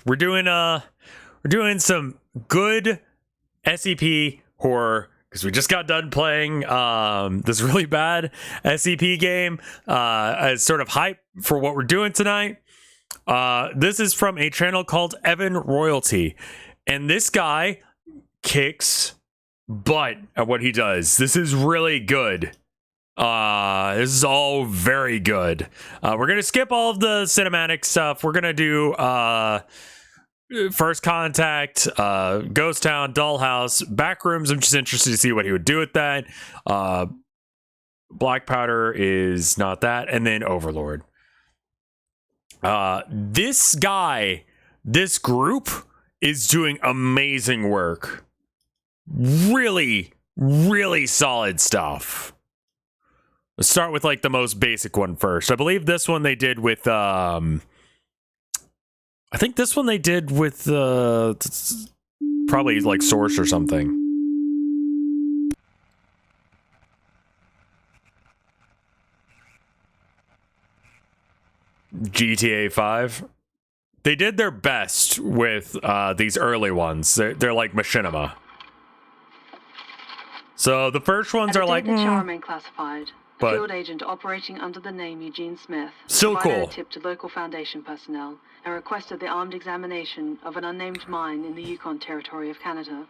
we're doing some good SCP horror because we just got done playing this really bad SCP game as sort of hype for what we're doing tonight. This is from a channel called Evan Royalty, and this guy kicks butt at what he does. This is really good. This is all very good. We're gonna skip all of the cinematic stuff. We're gonna do First Contact, Ghost Town, Dollhouse, Backrooms. I'm just interested to see what he would do with that. Black Powder is not that, and then Overlord. This guy, this group is doing amazing work. Really, really solid stuff. Let's start with like the most basic one first. I believe this one they did with I think this one they did with probably like Source or something. GTA 5. They did their best with these early ones. They're like machinima. So the first ones are like Charming classified. But Field agent operating under the name Eugene Smith still provided cool. a tip to local Foundation personnel and requested the armed examination of an unnamed mine in the Yukon territory of Canada.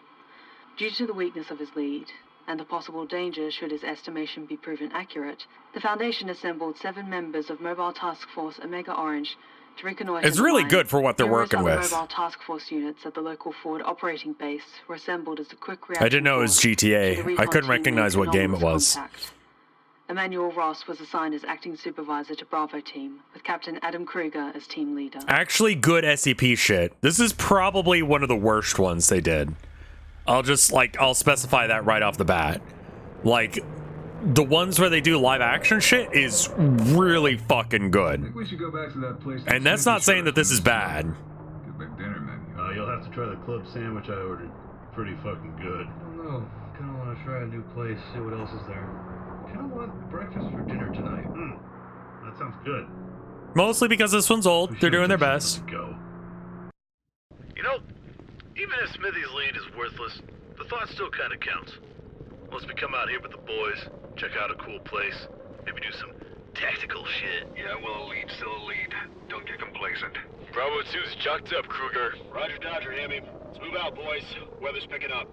Due to the weakness of his lead and the possible danger should his estimation be proven accurate, the Foundation assembled 7 members of Mobile Task Force Omega Orange to reconnoiter. It's really good for what they're working with. Mobile Task Force units at the local Ford operating base were assembled as a quick reaction. I didn't know it was GTA. I couldn't recognize what game it was. Contact. Emmanuel Ross was assigned as acting supervisor to Bravo team, with Captain Adam Kruger as team leader. Actually good SCP shit. This is probably one of the worst ones they did. I'll specify that right off the bat. Like, the ones where they do live action shit is really fucking good. I think we should go back to that place. And that's not saying that this is bad. Get my dinner menu. You'll have to try the club sandwich I ordered. Pretty fucking good. I don't know. Kind of want to try a new place, see what else is there. Kind of want breakfast for dinner tonight. That sounds good. Mostly because this one's old. They're doing their best. Go. You know, even if Smithy's lead is worthless, the thought still kind of counts. Once we come out here with the boys, check out a cool place, maybe do some tactical shit. Yeah, well, a lead's still a lead. Don't get complacent. Bravo 2's chucked up, Kruger. Roger, Dodger, Hammy. Let's move out, boys. Weather's picking up.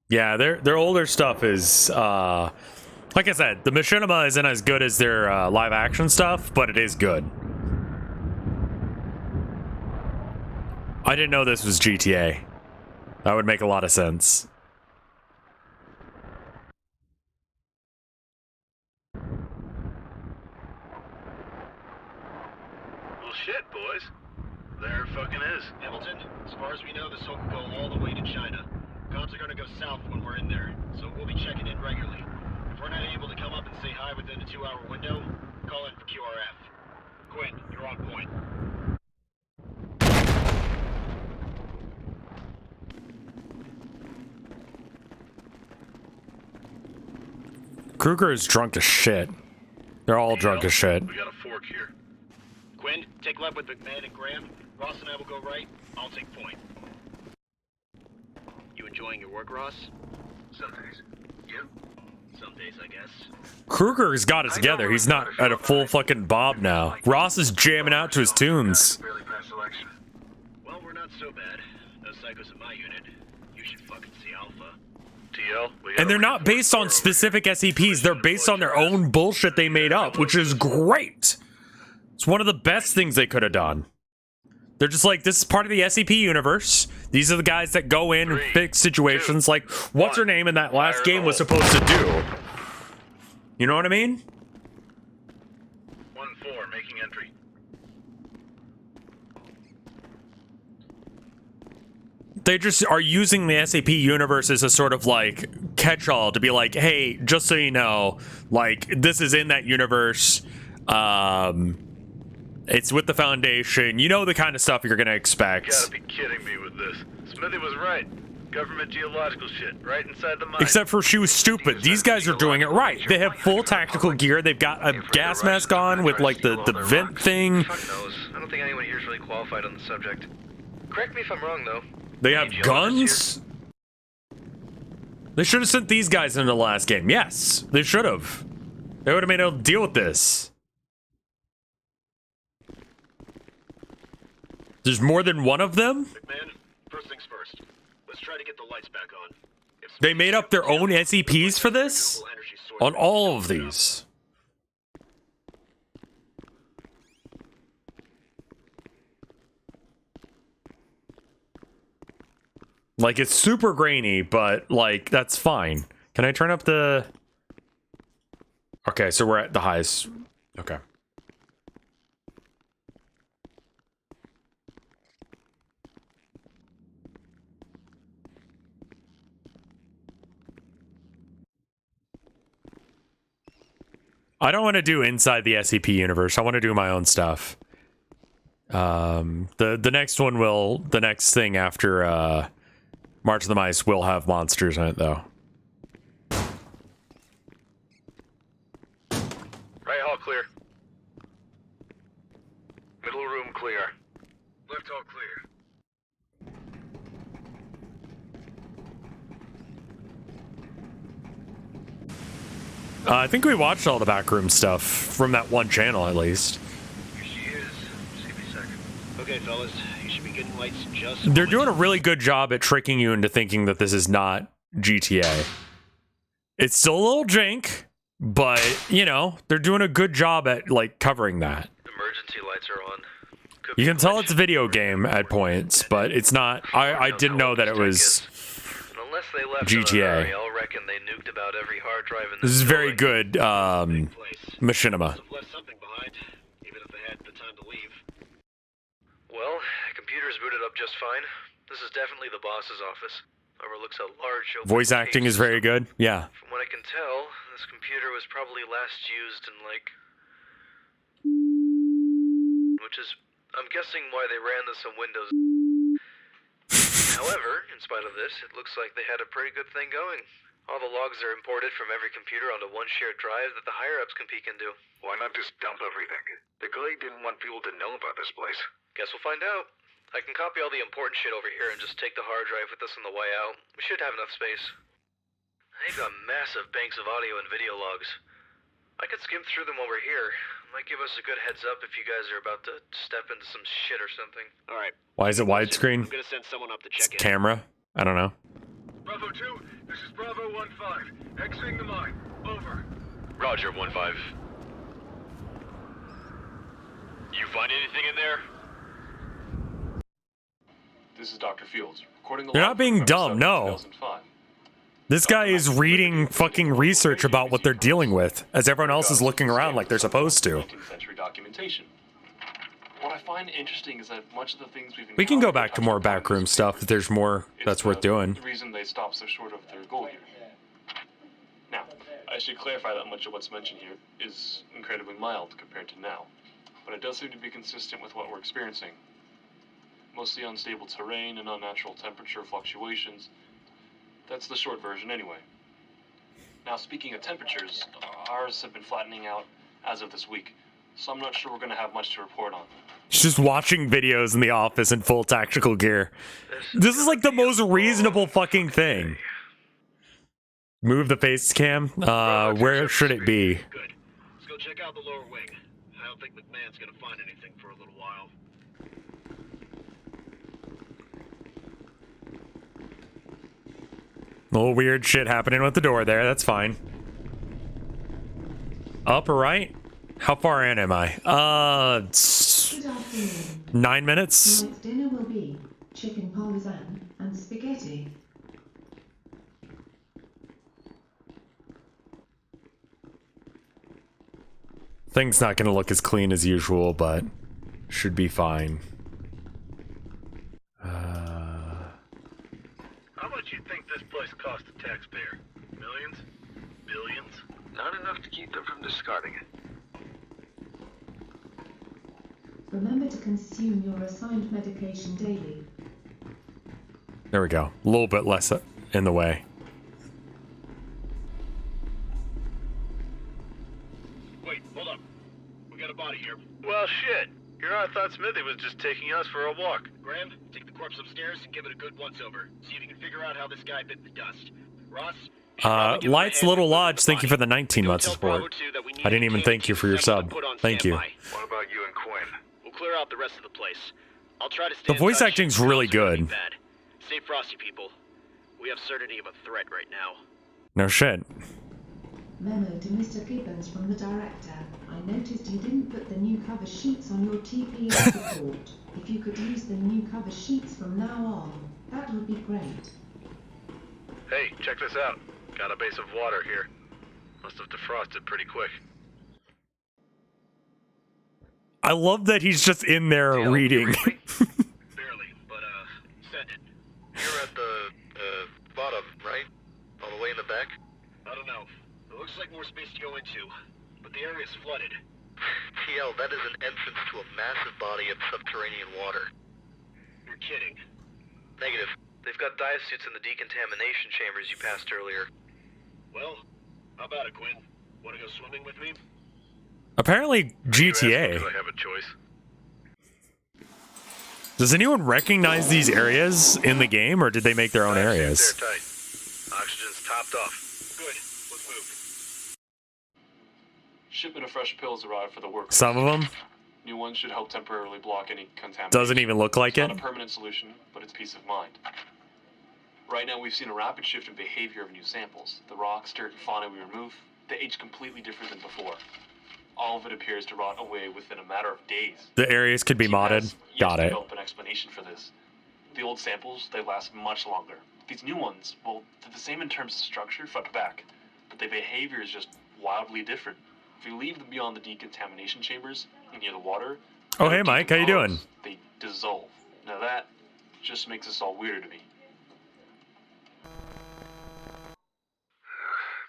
Yeah, their older stuff is like I said, the machinima isn't as good as their live action stuff, but it is good. I didn't know this was GTA. That would make a lot of sense. Well, shit, boys. There it fucking is. Hamilton, as far as we know, this will go all the way to China. Comms are gonna go south when we're in there, so we'll be checking in regularly. If we're not able to come up and say hi within a 2-hour window, call in for QRF. Quinn, you're on point. Kruger is drunk as shit. They're all drunk as shit. We got a fork here. Quinn, take left with McMahon and Graham. Ross and I will go right. I'll take point. You enjoying your work, Ross? Some days. You? Some days, I guess. Kruger's got it together. He's not at a full fucking bob now. Ross is jamming out to his tunes. Barely passed selection. Well, we're not so bad. No psychos in my unit. You should fucking see Alpha. TL, And they're not based on specific SCPs. They're based on their own bullshit they made up, which is great. It's one of the best things they could have done. They're just like, this is part of the SCP universe. These are the guys that go in and fix situations like what's her name in that last game was supposed to do. You know what I mean? 1-4, making entry. They just are using the SCP universe as a sort of like catch-all to be like, hey, just so you know, like this is in that universe. It's with the Foundation. You know the kind of stuff you're gonna expect. You gotta be kidding me with this. Smithy was right. Government geological shit, right inside the mine. Except for she was stupid. These guys are doing it right. They have full tactical gear. They've got a gas mask on with like the vent thing. Fuck knows. I don't think anyone here is really qualified on the subject. Correct me if I'm wrong, though. They have guns? They should have sent these guys into the last game. Yes, they should have. They would have made able to deal with this. There's more than one of them? McMahon, first things first. Let's try to get the lights back on. They made up their own SCPs for this? On all of these. Like, it's super grainy, but, like, that's fine. Can I turn up the... Okay, so we're at the highest. Okay. I don't want to do inside the SCP universe. I want to do my own stuff. The next one will... The next thing after, March of the Mice will have monsters in it, though. Right hall clear. Middle room clear. Left all clear. I think we watched all the backroom stuff from that one channel, at least. Here she is. Just give me a second. Okay, fellas, you should be getting lights just... They're doing a really good job at tricking you into thinking that this is not GTA. It's still a little jank, but, you know, they're doing a good job at, like, covering that. Emergency lights are on. Could You be can tell glitched. it's a video game at points, but it's not... I didn't know that it was Unless they left in a GTA. hurry, I'll reckon they nuked about every hard drive in This is very building. good, place. machinima. Must have left something behind, even if they had the time to leave. Well, computer's booted up just fine. This is definitely the boss's office. Overlooks a large open Voice acting space. is very good. Yeah. From what I can tell, this computer was probably last used in, like... Which is, I'm guessing why they ran this on Windows. However, in spite of this, it looks like they had a pretty good thing going. All the logs are imported from every computer onto one shared drive that the higher-ups can peek into. Why not just dump everything? The Glade didn't want people to know about this place. Guess we'll find out. I can copy all the important shit over here and just take the hard drive with us on the way out. We should have enough space. They've got massive banks of audio and video logs. I could skim through them while we're here. Might give us a good heads up if you guys are about to step into some shit or something. All right. Why is it widescreen? I'm gonna send someone up to It's check in. camera? I don't know. Bravo 2, this is Bravo 1-5. Exiting the mine. Over. Roger, 1-5. You find anything in there? This is Dr. Fields, recording the You're log not being from dumb, no. 2005. This guy is reading fucking research about what they're dealing with, as everyone else is looking around like they're supposed to. 19th century documentation. What I find interesting is that much of the things we've We can go encountered back to touch more upon backroom this stuff if there's more is that's the- worth doing. The reason they stop so short of their goal here. Now, I should clarify that much of what's mentioned here is incredibly mild compared to now, but it does seem to be consistent with what we're experiencing. Mostly unstable terrain and unnatural temperature fluctuations. That's the short version anyway. Now, speaking of temperatures, ours have been flattening out as of this week, so I'm not sure we're going to have much to report on. He's just watching videos in the office in full tactical gear. This is like the most reasonable fucking thing. Move the face cam. Where should it be? Good. Let's go check out the lower wing. I don't think McMahon's gonna find anything for a little while. A little weird shit happening with the door there. That's fine. Up or right? How far in am I? Good afternoon. 9 minutes? Tonight's dinner will be chicken parmesan and spaghetti. Thing's not gonna look as clean as usual, but should be fine. How much you think this place cost the taxpayer? Millions? Billions? Not enough to keep them from discarding it. Remember to consume your assigned medication daily. There we go. A little bit less in the way. Wait, hold up. We got a body here. Well, shit. Here I thought Smithy was just taking us for a walk. Graham, take the corpse upstairs and give it a good once-over. See if you can figure out how this guy bit the dust. Ross? Lights Little Lodge, thank you for the 19 months of support. I didn't even thank you for your sub. Thank you. What about you and Quinn? We'll clear out the rest of the place. I'll try to stay The in voice touch. acting's really good. Bad. Stay frosty, people. We have certainty of a threat right now. No shit. Memo to Mr. Gibbons from the director. I noticed you didn't put the new cover sheets on your TPS report. If you could use the new cover sheets from now on, that would be great. Hey, check this out. Got a base of water here. Must have defrosted pretty quick. I love that he's just in there reading. Barely, but send it. You're at the bottom, right? All the way in the back? I don't know. It looks like more space to go into, but the area's flooded. TL, that is an entrance to a massive body of subterranean water. You're kidding. Negative. They've got dive suits in the decontamination chambers you passed earlier. Well, how about it, Quinn? Want to go swimming with me? Apparently GTA. I have a choice. Does anyone recognize these areas in the game, or did they make their own areas? Airtight. Oxygen's topped off. Good. Let's move. Shipment of fresh pills arrived for the work. Some of them? New ones should help temporarily block any contamination. Doesn't even look like It's it. not a permanent solution, but it's peace of mind. Right now, we've seen a rapid shift in behavior of new samples. The rocks, dirt, and fauna we remove, they age completely different than before. All of it appears to rot away within a matter of days. The areas could be modded. Got it. Develop an explanation for this. The old samples, they last much longer. These new ones, well, they're the same in terms of structure, front to back, but their behavior is just wildly different. If you leave them beyond the decontamination chambers and near the water, Oh, they hey, don't Mike, how you doing? decompose, they dissolve. Now that just makes this all weirder to me.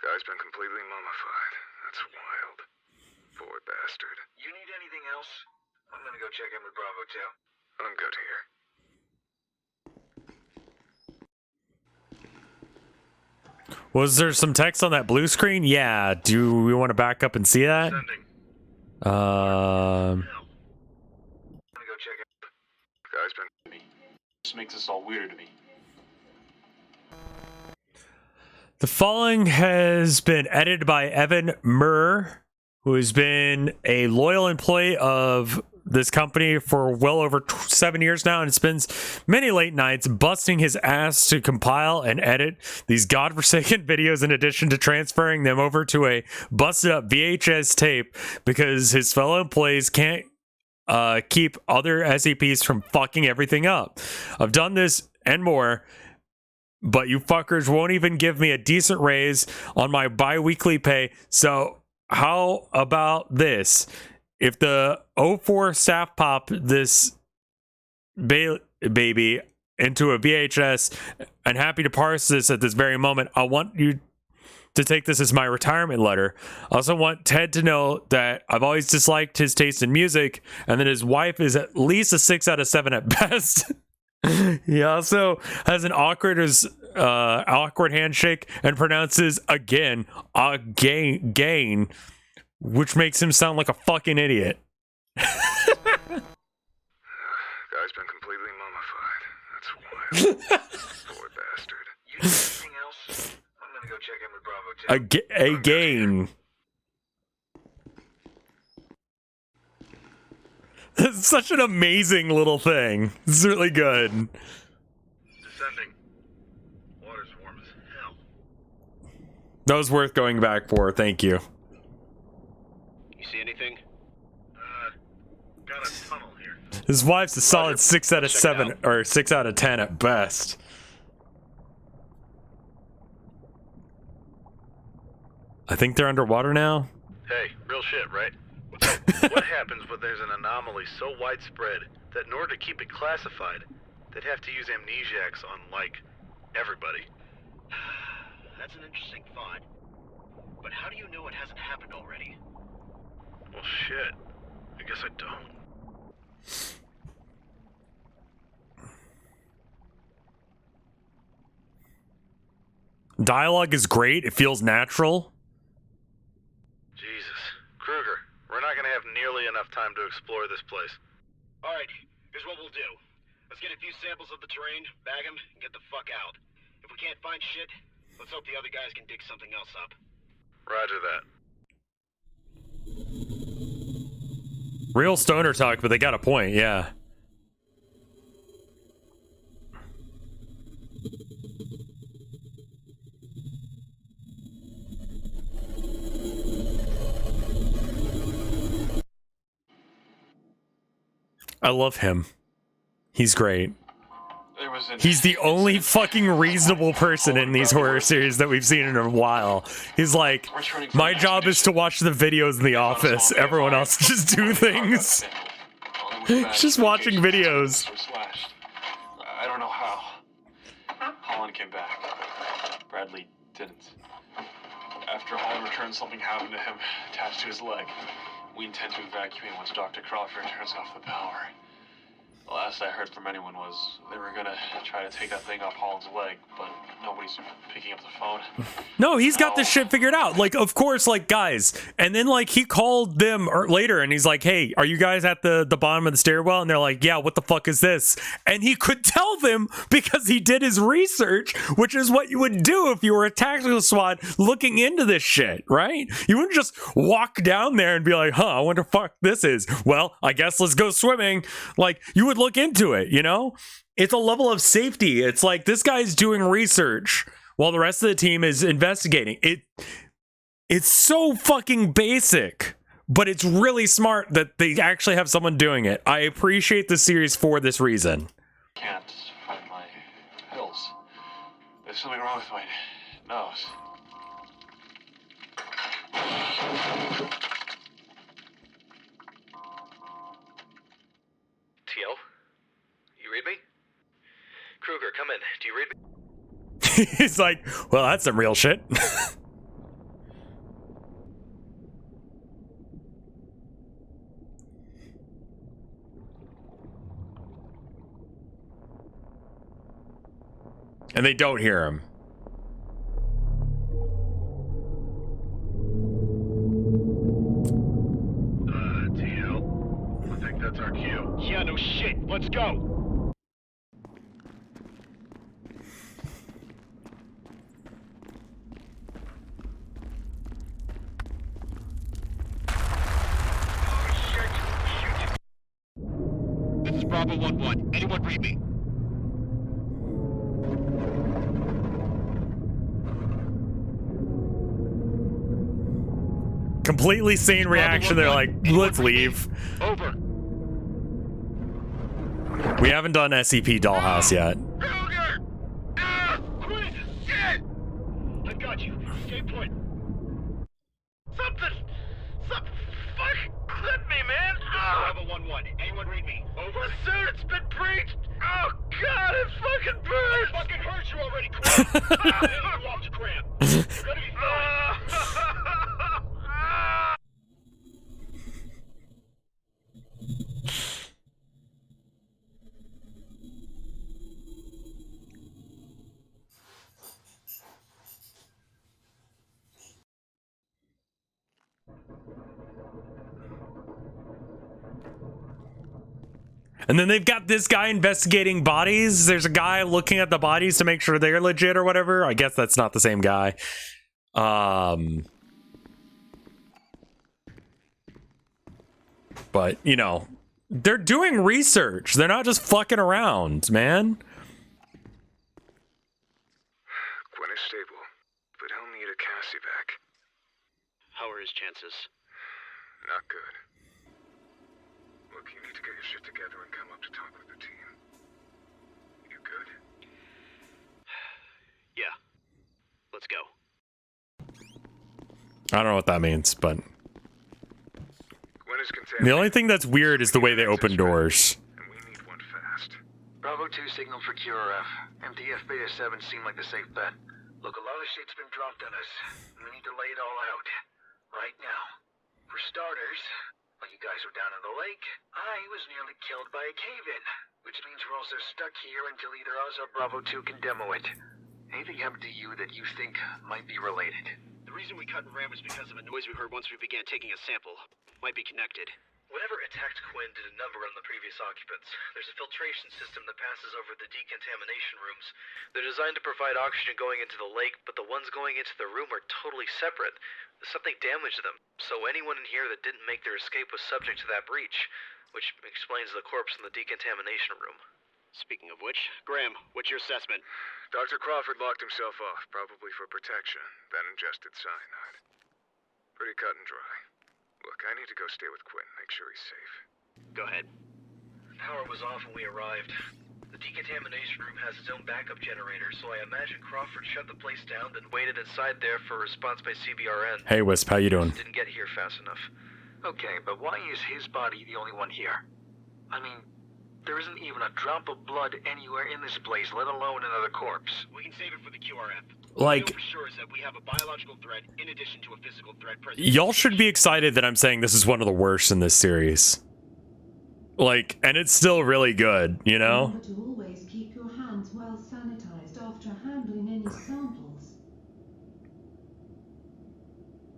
Guy's been completely mummified. That's wild. Poor bastard. You need anything else? I'm gonna go check in with Bravo too. I'm good here. Was there some text on that blue screen? Yeah. Do we want to back up and see that? Sending. I'm gonna go check in. Guy's been... Just makes this all weirder to me. The following has been edited by Evan Murr, who has been a loyal employee of this company for well over 7 years now, and spends many late nights busting his ass to compile and edit these godforsaken videos, in addition to transferring them over to a busted up VHS tape because his fellow employees can't keep other SCPs from fucking everything up. I've done this and more, but you fuckers won't even give me a decent raise on my bi-weekly pay. So how about this? If the 04 staff pop this baby into a VHS and happy to parse this at this very moment, I want you to take this as my retirement letter. I also want Ted to know that I've always disliked his taste in music, and that his wife is at least a 6 out of 7 at best. He also has an awkward handshake and pronounces again, which makes him sound like a fucking idiot. Guy's been completely mummified. That's wild. Poor bastard. You need anything else? I'm gonna go check in with Bravo too. Again. It's such an amazing little thing. It's really good. Descending. Water's warm as hell. That was worth going back for. Thank you. You see anything? Got a tunnel here. His wife's a solid 6 out of 7 or 6 out of 10 at best. I think they're underwater now. Hey, real shit, right? What happens when there's an anomaly so widespread that in order to keep it classified, they'd have to use amnesiacs on, like, everybody? That's an interesting thought. But how do you know it hasn't happened already? Well, shit. I guess I don't. Dialogue is great. It feels natural. Jesus. Kruger, we're not gonna have nearly enough time to explore this place. Alright, here's what we'll do. Let's get a few samples of the terrain, bag them, and get the fuck out. If we can't find shit, let's hope the other guys can dig something else up. Roger that. Real stoner talk, but they got a point, yeah. I love him. He's great. He's the only fucking reasonable person in these horror series that we've seen in a while. He's like, my job is to watch the videos in the office. Everyone else just do things. Just watching videos. I don't know how. Holland came back. Bradley didn't. After Holland returned, something happened to him attached to his leg. We intend to evacuate once Dr. Crawford turns off the power. The last I heard from anyone was they were gonna try to take that thing off Holland's leg, but nobody's picking up the phone. No, he's got this shit figured out. Like, of course, like, guys. And then, like, he called them later and he's like, hey, are you guys at the bottom of the stairwell? And they're like, yeah, what the fuck is this? And he could tell them because he did his research, which is what you would do if you were a tactical SWAT looking into this shit, right? You wouldn't just walk down there and be like, I wonder what the fuck this is. Well, I guess let's go swimming. Like, you would look into it, you know? It's a level of safety. It's like this guy's doing research while the rest of the team is investigating. It's so fucking basic, but it's really smart that they actually have someone doing it. I appreciate the series for this reason. Can't find my pills. There's something wrong with my nose. T.O.? You read me? Kruger, come in. Do you read me? He's like, well, that's some real shit. And they don't hear him. T.O. I think that's our cue. Yeah, no shit. Let's go. This is Bravo 1-1. Anyone read me? Completely sane reaction. They're like, let's leave. Over. We haven't done SCP Dollhouse yet. Kruger! Quit! Shit! I got you. Stay put. Something fucking clipped me, man. Bravo 1-1. Anyone read me? Over. The suit's been breached. Oh God, it fucking burns. It fucking hurts you already, Cram. You walked to Cram. You're gonna be fine. And then they've got this guy investigating bodies. There's a guy looking at the bodies to make sure they're legit or whatever. I guess that's not the same guy. But, you know, they're doing research. They're not just fucking around, man. Gwen is stable, but he'll need a Cassie-vac. How are his chances? Not good. Look, you need to get your shit together and come up to talk with the team. You good? Yeah. Let's go. I don't know what that means, but Gwen is contaminated. the only thing that's weird is the way they open doors. And we need one fast. Bravo 2 signal for QRF. MTF Beta 7 seem like a safe bet. Look, a lot of shit's been dropped on us. We need to lay it all out. Right now. For starters, while you guys were down in the lake, I was nearly killed by a cave-in. Which means we're also stuck here until either us or Bravo 2 can demo it. Anything happened to you that you think might be related? The reason we cut and ran was because of a noise we heard once we began taking a sample. Might be connected. Whatever attacked Quinn did a number on the previous occupants. There's a filtration system that passes over the decontamination rooms. They're designed to provide oxygen going into the lake, but the ones going into the room are totally separate. Something damaged them, so anyone in here that didn't make their escape was subject to that breach, which explains the corpse in the decontamination room. Speaking of which, Graham, what's your assessment? Dr. Crawford locked himself off, probably for protection, then ingested cyanide. Pretty cut and dry. Look, I need to go stay with Quinn, make sure he's safe. Go ahead. Power was off when we arrived. The decontamination room has its own backup generator, so I imagine Crawford shut the place down, then waited inside there for a response by CBRN. Hey, Wisp, how you doing? Didn't get here fast enough. Okay, but why is his body the only one here? I mean, there isn't even a drop of blood anywhere in this place, let alone another corpse. We can save it for the QRF. Like, for sure is that we have a biological threat in addition to a physical threat present. y'all should be excited that I'm saying this is one of the worst in this series. Like, and it's still really good, you know? Remember to always keep your hands well sanitized after handling any samples.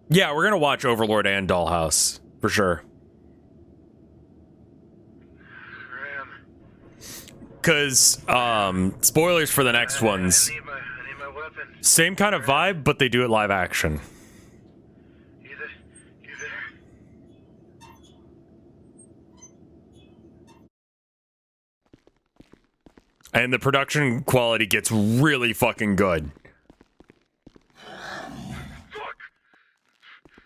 Yeah, we're gonna watch Overlord and Dollhouse, for sure. Because, spoilers for the next ones. I need my weapon. Same kind of vibe, but they do it live action. You there? And the production quality gets really fucking good. Fuck!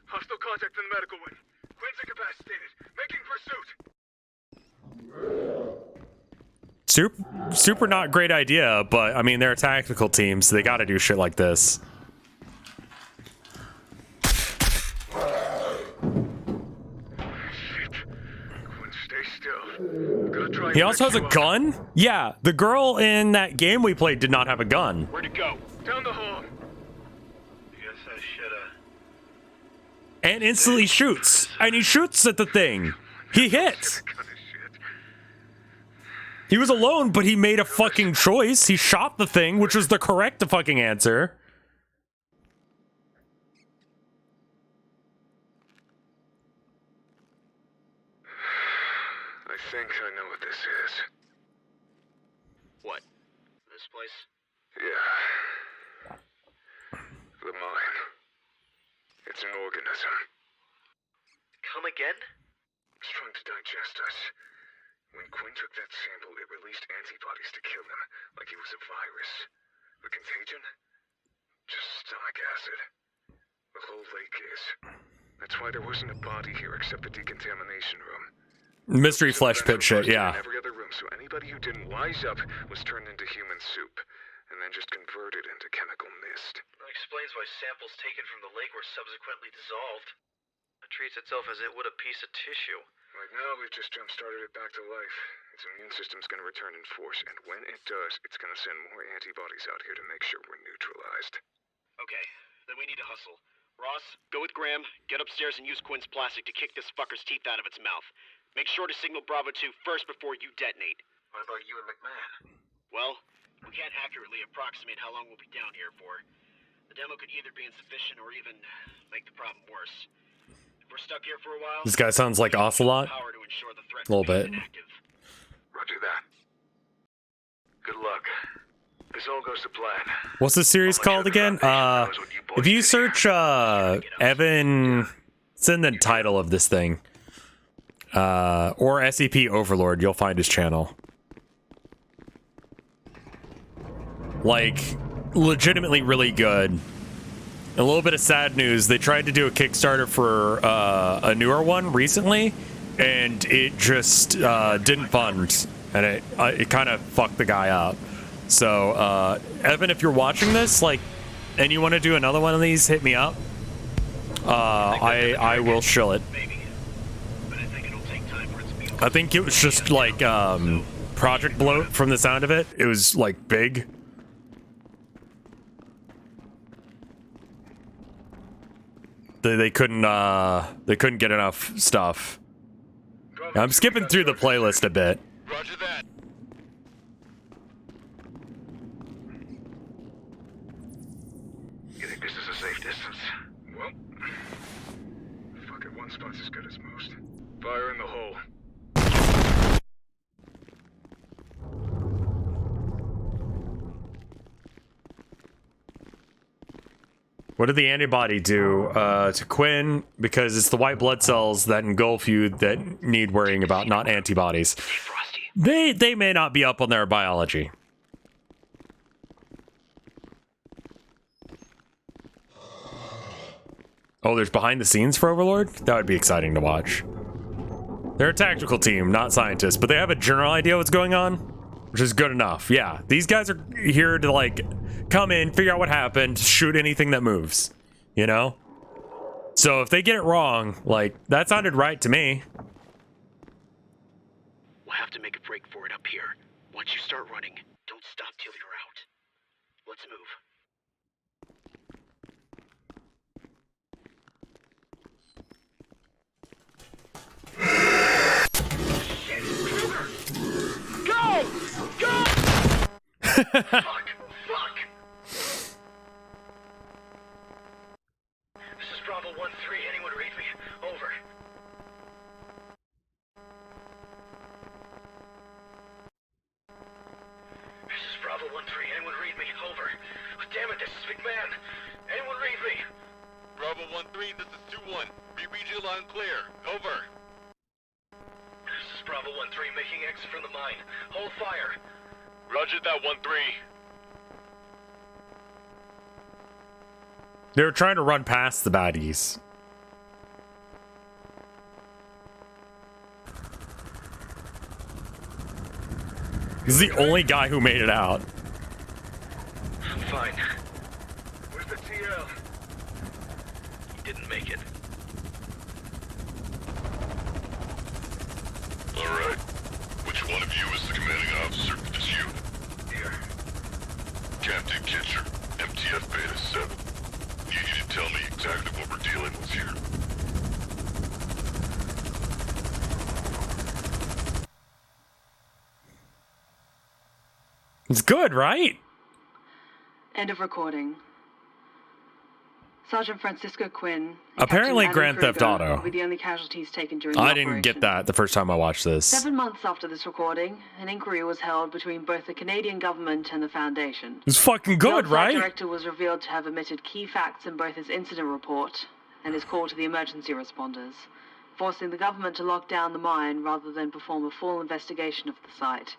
Hostile contact in the medical wing. Quinn's incapacitated. Making pursuit. Super not great idea, but I mean, they're a tactical team, so they gotta do shit like this. Shit. Quinn, stay still. Gonna try He and also has fix a you up. gun? Yeah, the girl in that game we played did not have a gun. Where'd it go? Down the hall. Guess I shoulda. And instantly shoots. And he shoots at the thing. He hits. Kind of shit. He was alone, but he made a fucking choice. He shot the thing, which was the correct fucking answer. I think I know what this is. What? This place? Yeah. The mine. It's an organism. Come again? It's trying to digest us. When Quinn took that sample, it released antibodies to kill him, like he was a virus. The contagion? Just stomach acid. The whole lake is. That's why there wasn't a body here except the decontamination room. Mystery flesh pit shit, yeah. In every other room, so anybody who didn't wise up was turned into human soup, and then just converted into chemical mist. That explains why samples taken from the lake were subsequently dissolved. It treats itself as it would a piece of tissue. Right now, we've just jump-started it back to life. Its immune system's gonna return in force, and when it does, it's gonna send more antibodies out here to make sure we're neutralized. Okay, then we need to hustle. Ross, go with Graham, get upstairs and use Quinn's plastic to kick this fucker's teeth out of its mouth. Make sure to signal Bravo 2 first before you detonate. What about you and McMahon? Well, we can't accurately approximate how long we'll be down here for. The demo could either be insufficient or even make the problem worse. If we're stuck here for a while, This guy sounds like Ocelot. power to ensure the threat A little bit. remains inactive. Roger that. Good luck. This all goes to plan. What's the series called again? If you search Evan, it's in the title of this thing. Or SCP Overlord, you'll find his channel. Like, legitimately really good. A little bit of sad news. They tried to do a Kickstarter for a newer one recently, and it just didn't fund, and it kind of fucked the guy up. So, Evan, if you're watching this, like, and you want to do another one of these, hit me up. I will shill it. I think it was just like project bloat from the sound of it. It was like big. They couldn't get enough stuff. I'm skipping through the playlist a bit. Roger that. distance. Well, fuck it, one spot's as good as most. Fire in the hole. What did the antibody do to Quinn? Because it's the white blood cells that engulf you that need worrying about, not antibodies. They may not be up on their biology. Oh, there's behind the scenes for Overlord? That would be exciting to watch. They're a tactical team, not scientists, but they have a general idea what's going on, which is good enough. Yeah, these guys are here to, like, come in, figure out what happened, shoot anything that moves, you know? So if they get it wrong, like, that sounded right to me. We'll have to make a break for it up here. Once you start running, don't stop till you're out. Let's move. Go! Go! Fuck! Fuck! This is Bravo 1-3. Anyone read me? Over. This is Bravo 1-3. Anyone read me? Over. Oh, damn it, this is McMahon. Anyone read me? Bravo 1-3, this is 2-1. We read you loud and clear. Over. This is Bravo 1-3, making exit from the mine. Hold fire. Roger that, 1-3. They were trying to run past the baddies. He's the only guy who made it out. I'm fine. Where's the TL? He didn't make it. Alright. Which one of you is the commanding officer for this unit? Here. Captain Kitcher, MTF Beta 7. Need you to tell me exactly what we're dealing with here. It's good, right? End of recording. Sergeant Francisco Quinn. Apparently Captain Grand Adam Theft Kruger Auto. were the only casualties taken during the I operation. didn't get that the first time I watched this. 7 months after this recording, an inquiry was held between both the Canadian government and the Foundation. It's fucking good, The right? director was revealed to have omitted key facts in both his incident report and his call to the emergency responders, forcing the government to lock down the mine rather than perform a full investigation of the site.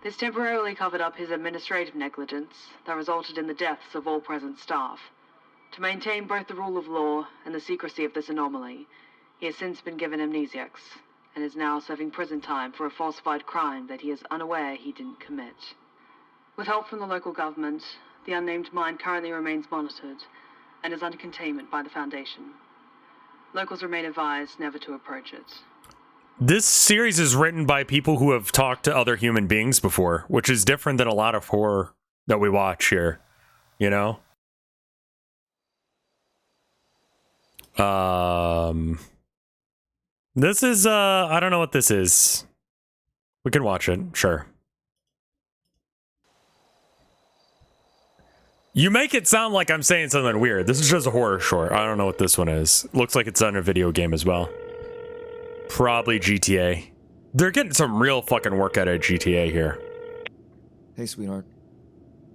This temporarily covered up his administrative negligence that resulted in the deaths of all present staff. To maintain both the rule of law and the secrecy of this anomaly, he has since been given amnesiacs and is now serving prison time for a falsified crime that he is unaware he didn't commit. With help from the local government, the unnamed mine currently remains monitored and is under containment by the Foundation. Locals remain advised never to approach it. This series is written by people who have talked to other human beings before, which is different than a lot of horror that we watch here, you know? This is, I don't know what this is. We can watch it, sure. You make it sound like I'm saying something weird. This is just a horror short. I don't know what this one is. Looks like it's on a video game as well. Probably GTA. They're getting some real fucking work out of GTA here. Hey, sweetheart.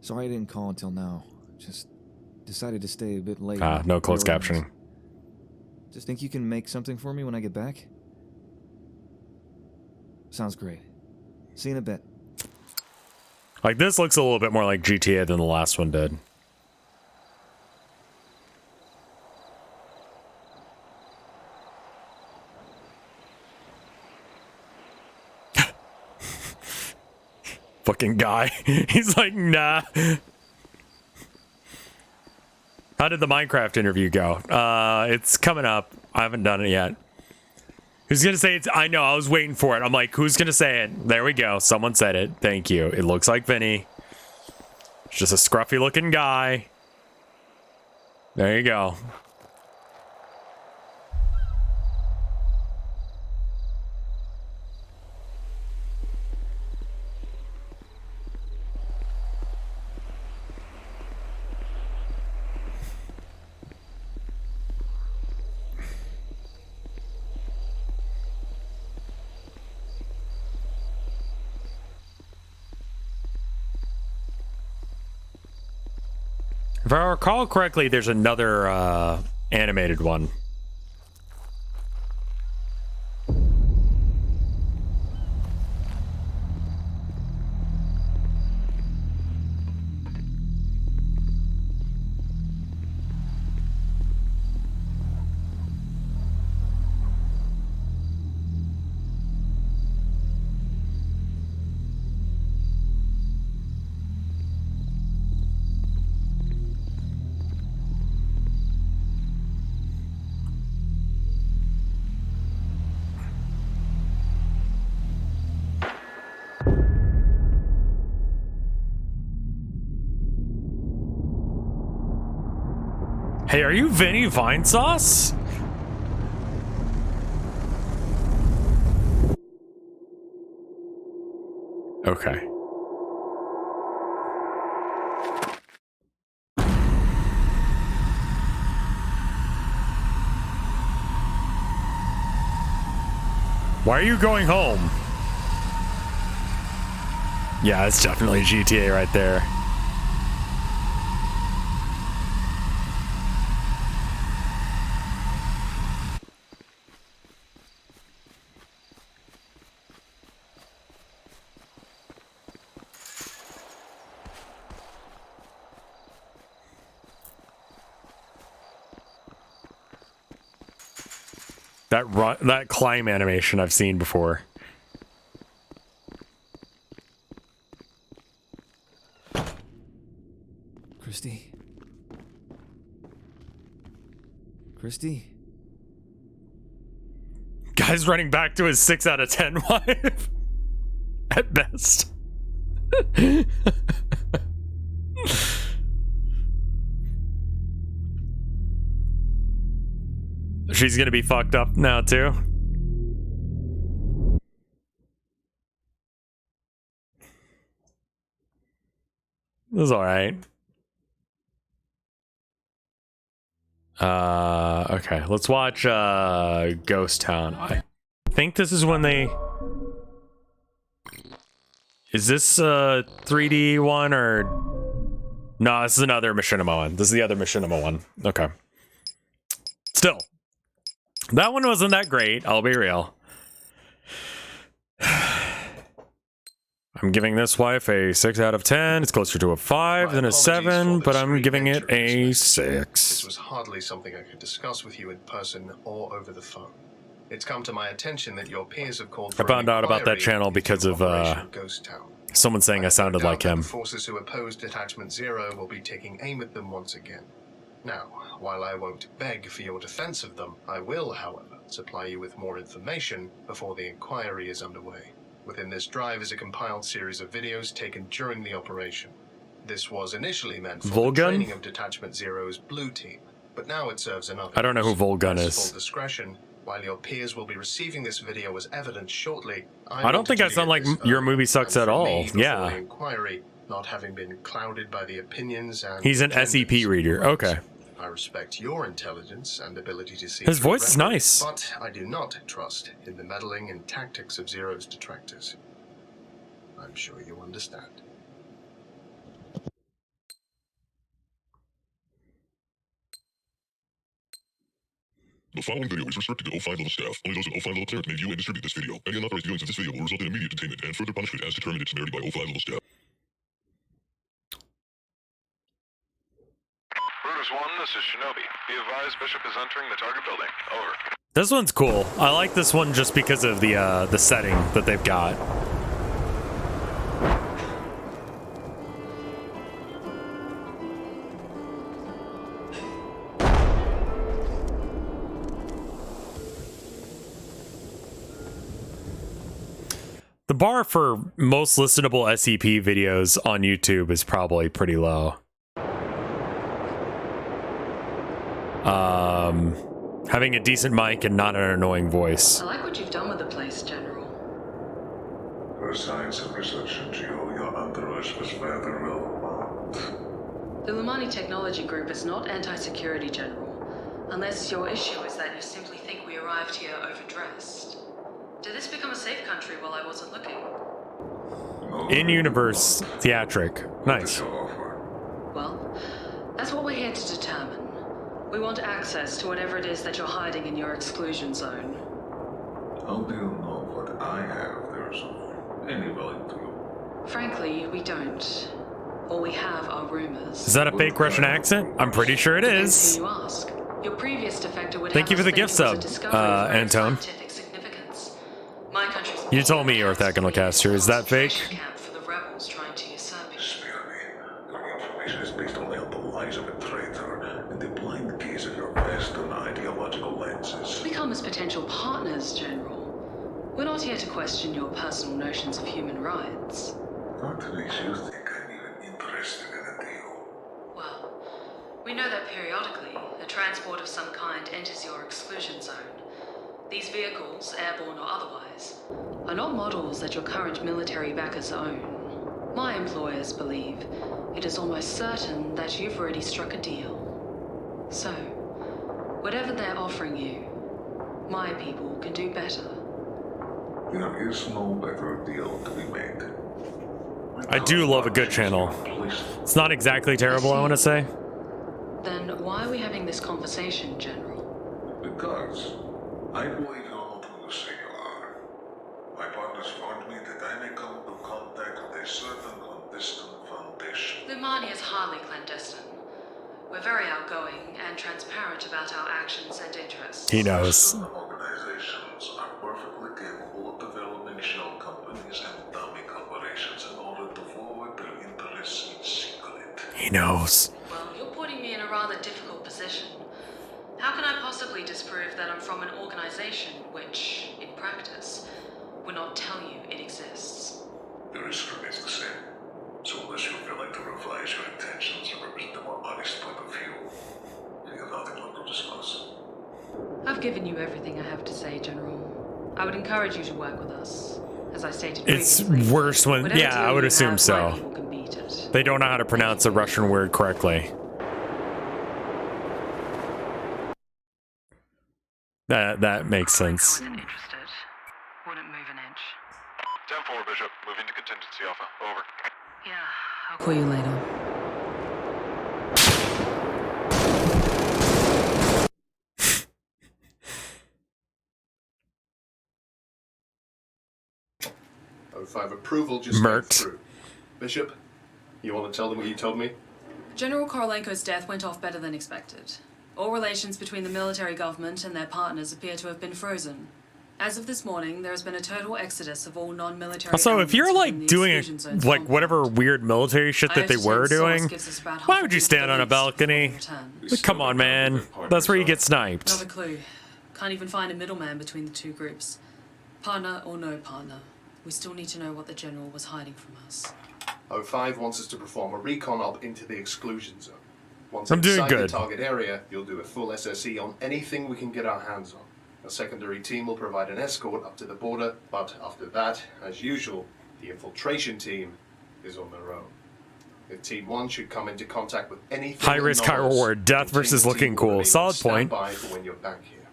Sorry I didn't call until now. Just decided to stay a bit late. No closed captioning. Just think you can make something for me when I get back? Sounds great. See you in a bit. Like, this looks a little bit more like GTA than the last one did. Fucking guy. He's like, nah. How did the Minecraft interview go? It's coming up. I haven't done it yet. Who's gonna say it? I know, I was waiting for it. I'm like, who's gonna say it? There we go. Someone said it. Thank you. It looks like Vinny. It's just a scruffy looking guy. There you go. If I recall correctly, there's another animated one. Hey, are you Vinny Vinesauce? Okay. Why are you going home? Yeah, it's definitely GTA right there. That climb animation I've seen before. Christy? Christy? Guy's running back to his 6 out of 10 wife. At best. She's gonna be fucked up now too. This is alright. Okay, let's watch Ghost Town. I think this is when they... Is this a 3D one or... No, this is another Machinima one. This is the other Machinima one. Okay. Still. That one wasn't that great, I'll be real. I'm giving this wife a 6 out of 10. It's closer to a 5 than a 7, but I'm giving it a 6. This was hardly something I could discuss with you in person or over the phone. It's come to my attention that your peers have called for I found out about that channel because of someone saying I sounded like him. The forces who oppose Detachment Zero will be taking aim at them once again. Now, while I won't beg for your defense of them, I will, however, supply you with more information before the inquiry is underway. Within this drive is a compiled series of videos taken during the operation. This was initially meant for the training of Detachment Zero's blue team, but now it serves another. I don't know who Volgun is. Full discretion, while your peers will be receiving this video as evidence shortly, I don't think I sound like your movie sucks at all. Yeah. The inquiry, not having been clouded by the opinions and he's an SCP reader. Okay. I respect your intelligence and ability to see. His voice is nice. But I do not trust in the meddling and tactics of Zero's detractors. I'm sure you understand. The following video is restricted to O5 level staff. Only those with O5 level cleric may view and distribute this video. Any unauthorized viewings of this video will result in immediate detainment and further punishment as determined in severity by O5 level staff. Rooters 1, this is Shinobi. Be advised, Bishop is entering the target building. Over. This one's cool. I like this one just because of the setting that they've got. The bar for most listenable SCP videos on YouTube is probably pretty low. Having a decent mic and not an annoying voice. I like what you've done with the place, General. For science and research NGO, your entourage was very well armed. The Lumani Technology Group is not anti-security, General. Unless your issue is that you simply think we arrived here overdressed. Did this become a safe country while I wasn't looking? In-universe theatric. Nice. Well, That's what we're here to determine. We want access to whatever it is that you're hiding in your exclusion zone. How do you know what I have there's of any value to you? Frankly, we don't. All we have are rumors. Is that a fake Russian accent? I'm pretty sure it Depends is. who you ask. Your previous defector would Thank have you for us the think gift it was a sub, discovery of great Antone. scientific significance. My country's You told me, Orthagonocaster. Is that fake? camp for the rebels trying to usurp it. Spare me. Your information is based only on the lies of a traitor and the blind gaze of your Western ideological lenses. We come as potential partners, General. We're not here to question your personal notions of human rights. What makes you think I'm even interested in a deal? Well, we know that periodically, a transport of some kind enters your exclusion zone. These vehicles, airborne or otherwise, are not models that your current military backers own. My employers believe it is almost certain that you've already struck a deal. So, whatever they're offering you, my people can do better. There is no better deal to be made. I do love a good channel. It's not exactly terrible, I want to say. Then why are we having this conversation, General? Because I believe you're not who you say you are. My partners warned me that I may come into contact with a certain clandestine foundation. Lumani is hardly clandestine. We're very outgoing and transparent about our actions and interests. He knows. Certain organizations are perfectly capable of developing shell companies and dummy corporations in order to forward their interests in secret. He knows. Well, you're putting me in a rather difficult position. How can I possibly disprove that I'm from an organization which, in practice, would not tell you it exists? The risk remains the same. So unless you're willing to revise your intentions and represent a more honest point of view, we have nothing left to discuss. I've given you everything I have to say, General. I would encourage you to work with us. As I stated It's previously, worse when... whatever Yeah, I deal would you assume have, my so. people can beat it. They don't know how to pronounce a Russian word correctly. That makes sense. Wasn't interested. Wouldn't move an inch. 10-4, Bishop. Moving to contingency alpha. Over. Yeah, I'll call you later. O5 approval just Mert. came through. Bishop, you want to tell them what you told me? General Korolenko's death went off better than expected. All relations between the military government and their partners appear to have been frozen. As of this morning, there has been a total exodus of all non-military. Also, if you're elements within like the doing exclusion zone's like compound, whatever weird military shit I that they were understand source doing, gives us about why half would you the stand on a police before balcony? we return. Like, come on, man. That's where you get sniped. Not a clue. Can't even find a middleman between the two groups. Partner or no partner, we still need to know what the General was hiding from us. O5 wants us to perform a recon op into the exclusion zone. Once I'm doing inside good. the target area, you'll do a full SSE on anything we can get our hands on. A secondary team will provide an escort up to the border, but after that, as usual, the infiltration team is on their own. If Team 1 should come into contact with anything High risk, high anomalous, reward. Death the versus team looking will cool. remain on Solid point. standby for when you're back here.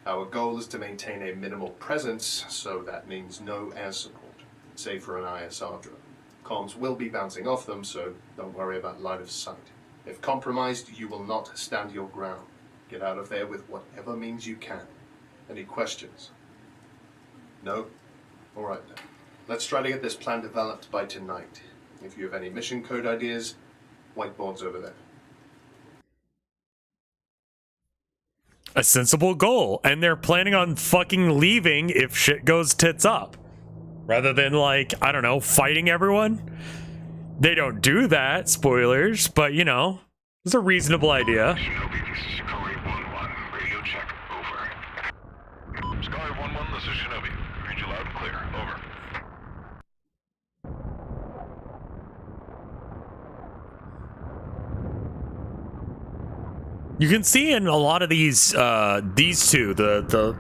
Our goal is to maintain a minimal presence, so that means no air support, save for an ISR drone. Comms will be bouncing off them, so don't worry about line of sight. If compromised, you will not stand your ground. Get out of there with whatever means you can. Any questions? No? Alright then. Let's try to get this plan developed by tonight. If you have any mission code ideas, whiteboard's over there. A sensible goal, and they're planning on fucking leaving if shit goes tits up. Rather than, like, I don't know, fighting everyone. They don't do that, spoilers, but you know, it's a reasonable idea. Shinobi, this is Sakari 1-1. Radio check. Over. Sakari 1-1, this is Shinobi. Read you loud and clear. Over. You can see in a lot of these two, the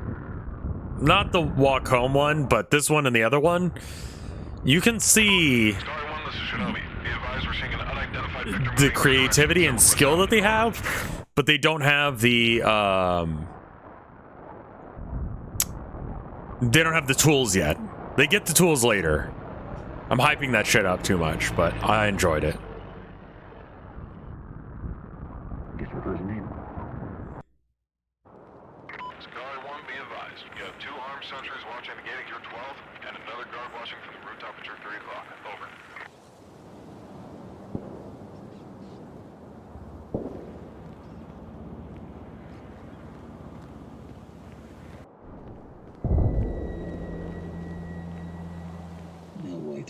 not the walk home one, but this one and the other one, you can see Sakari 1, this is Shinobi. Be advised we're seeing an unidentified victim. the creativity and skill that they have, but they don't have the tools yet. They get the tools later. I'm hyping that shit up too much, but I enjoyed it.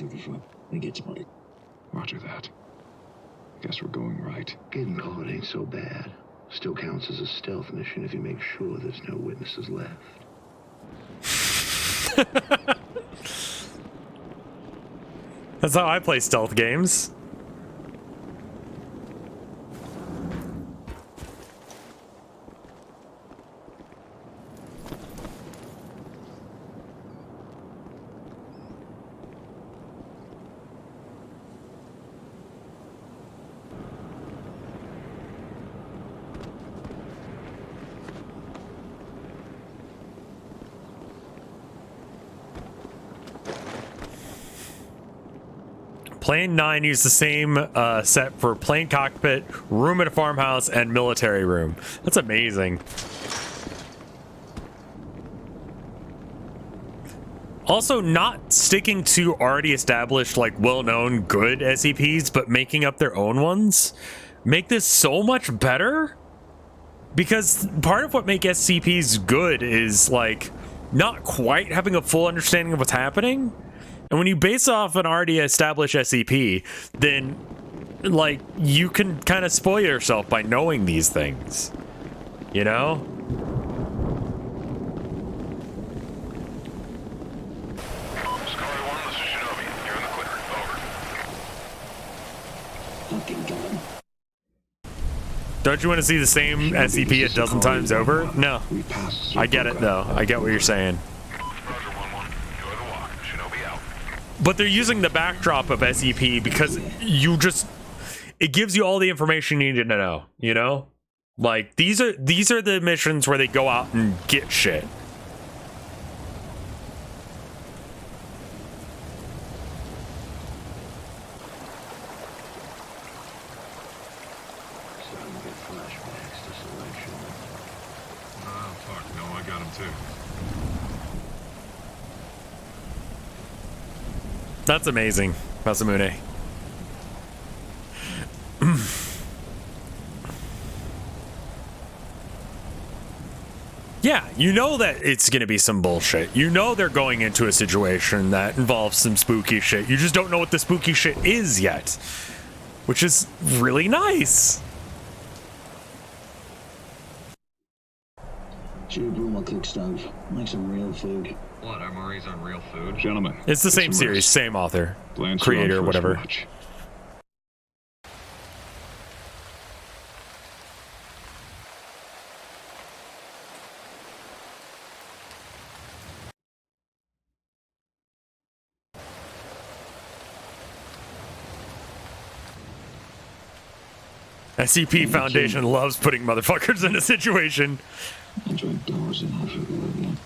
through the front and get spotted. Roger that. Guess we're going right. Getting caught ain't so bad. Still counts as a stealth mission if you make sure there's no witnesses left. That's how I play stealth games. Plane 9 used the same set for plane cockpit, room at a farmhouse, and military room. That's amazing. Also, not sticking to already established, like, well-known good SCPs, but making up their own ones make this so much better. Because part of what makes SCPs good is, like, not quite having a full understanding of what's happening. And when you base off an already established SCP, then, like, you can kind of spoil yourself by knowing these things. You know? Scholar 1, this is Shinobi. You're in the clear. Over. Fucking got him. Don't you want to see the same SCP a dozen times over? No. I get it, though. I get what you're saying. But they're using the backdrop of SCP because it gives you all the information you need to know, you know? Like, these are the missions where they go out and get shit. Oh, fuck. No, I got him too. That's amazing, Masamune. Yeah, you know that it's gonna be some bullshit. You know they're going into a situation that involves some spooky shit. You just don't know what the spooky shit is yet, which is really nice. Should have brought my cook stove. Make some real food. What, MREs on real food? Gentlemen. It's the same series, same author, creator, whatever. SCP Foundation loves putting motherfuckers in a situation. I drank doors and I forgot again.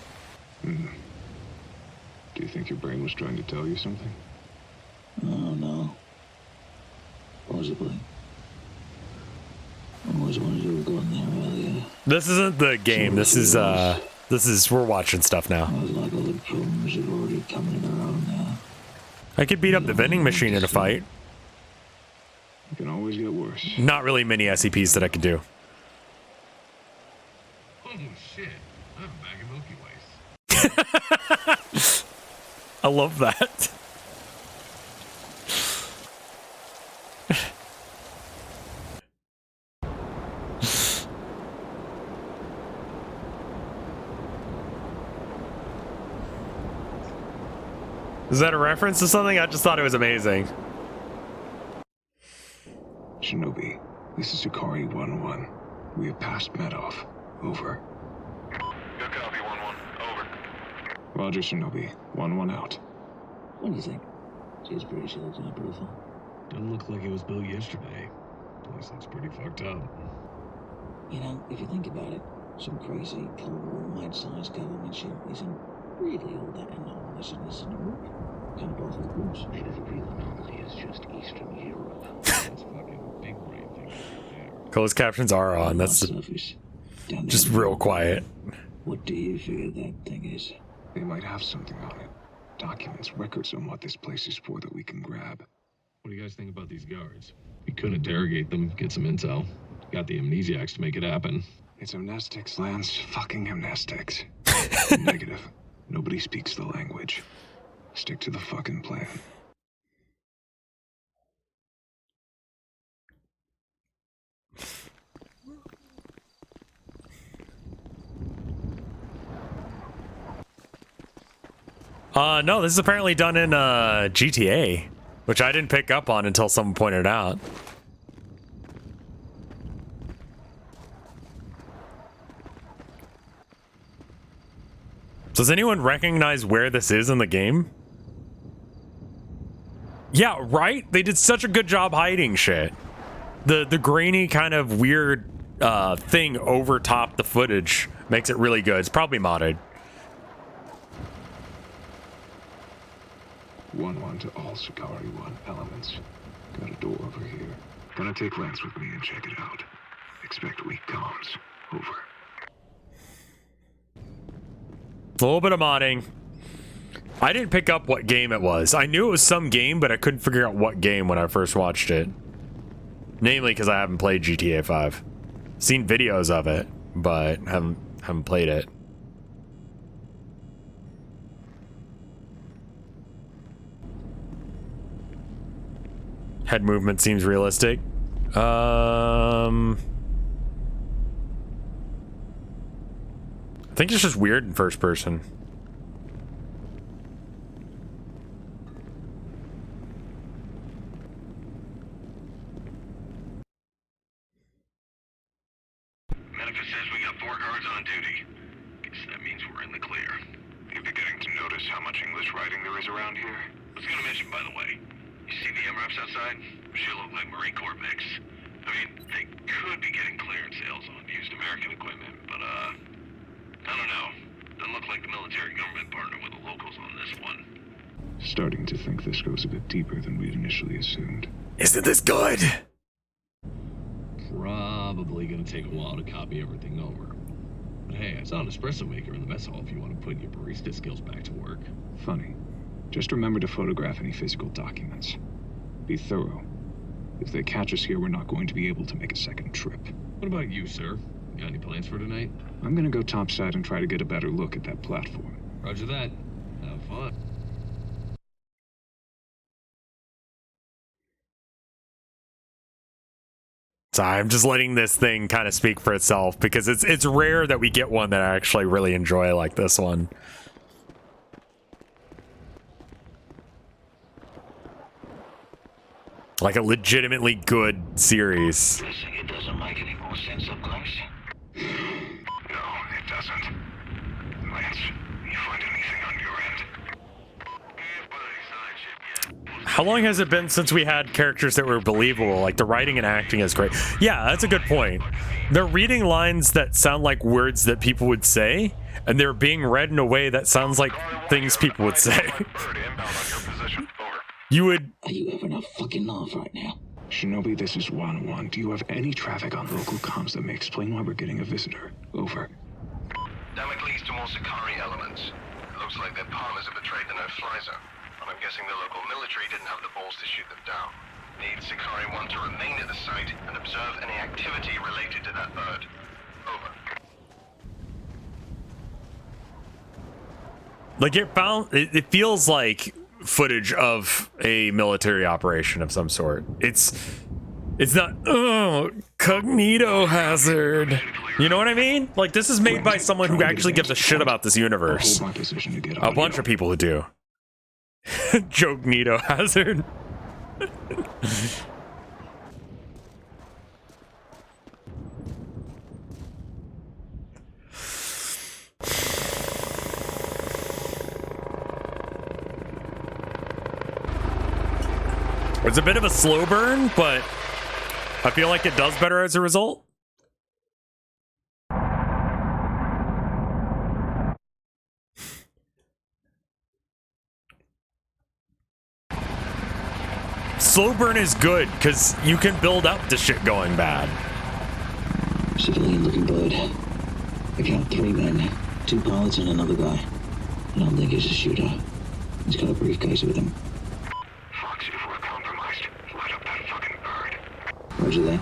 Do you think your brain was trying to tell you something? Oh, no. Possibly. I always wanted to have gone there earlier. This isn't the game. This is we're watching stuff now. I was like all the problems have already come in their own now. I could beat up the vending machine in a fight. It can always get worse. Not really many SCPs that I could do. Oh shit! I have a bag of Milky Ways. I love that. Is that a reference to something? I just thought it was amazing. Shinobi, this is Ikari 1-1. We have passed Medoff. Over. Good copy, 1-1. Over. Roger, Shinobi. 1-1 out. What do you think? She's pretty sure looks like profile. Doesn't look like it was built yesterday. Place looks pretty fucked up. You know, if you think about it, some crazy, cold, mad-sized government shit isn't really all that anomalous in this world. Kind of both of the groups. Maybe the real anomaly is just Eastern Europe. That's fucking big brain thing right there. Closed captions are on. That's just real quiet. What do you figure that thing is? They might have something on it. Documents, records on what this place is for that we can grab. What do you guys think about these guards? We could interrogate them, get some intel. Got the amnesiacs to make it happen. It's amnestics, Lance. Fucking amnestics. Negative. Nobody speaks the language. Stick to the fucking plan. No, this is apparently done in GTA, which I didn't pick up on until someone pointed it out. Does anyone recognize where this is in the game? Yeah, right? They did such a good job hiding shit. The grainy kind of weird thing over top the footage makes it really good. It's probably modded. 1-1 to all Shikari 1 elements. Got a door over here. Gonna take Lance with me and check it out. Expect weak comms. Over. A little bit of modding. I didn't pick up what game it was. I knew it was some game, but I couldn't figure out what game when I first watched it. Namely because I haven't played GTA 5. Seen videos of it, but haven't played it. Head movement seems realistic. I think it's just weird in first person. Manifest says we got 4 guards on duty. Guess that means we're in the clear. You beginning to notice how much English writing there is around here? I was gonna mention, by the way, you see the MRAPs outside? Sure look like Marine Corps mix. I mean, they could be getting clearance sales on used American equipment, but I don't know. Doesn't look like the military government partnered with the locals on this one. Starting to think this goes a bit deeper than we'd initially assumed. Isn't this good? Probably gonna take a while to copy everything over. But hey, I saw an espresso maker in the mess hall if you want to put your barista skills back to work. Funny. Just remember to photograph any physical documents. Be thorough. If they catch us here, we're not going to be able to make a second trip. What about you, sir? Got any plans for tonight? I'm gonna go topside and try to get a better look at that platform. Roger that. Have fun. So I'm just letting this thing kind of speak for itself because it's rare that we get one that I actually really enjoy like this one. Like a legitimately good series. It doesn't make any more sense up close. No, it doesn't. Lance, you find anything on your end? How long has it been since we had characters that were believable? Like the writing and acting is great. Yeah, that's a good point. They're reading lines that sound like words that people would say, and they're being read in a way that sounds like things people would say. You would... Are you having a fucking laugh right now? Shinobi, this is 1-1. Do you have any traffic on local comms that may explain why we're getting a visitor? Over. Damocles to more Shikari elements. It looks like their partners have betrayed the no-fly zone. And I'm guessing the local military didn't have the balls to shoot them down. Need Shikari 1 to remain at the site and observe any activity related to that bird. Over. Like it feels like footage of a military operation of some sort. It's not Cognitohazard. You know what I mean? Like this is made by someone who actually gives a shit about this universe. A bunch of people who do. Cognitohazard. It's a bit of a slow burn, but I feel like it does better as a result. Slow burn is good because you can build up to shit going bad. Civilian looking bird. I count 3 men, 2 pilots and another guy. I don't think he's a shooter. He's got a briefcase with him. Roger that.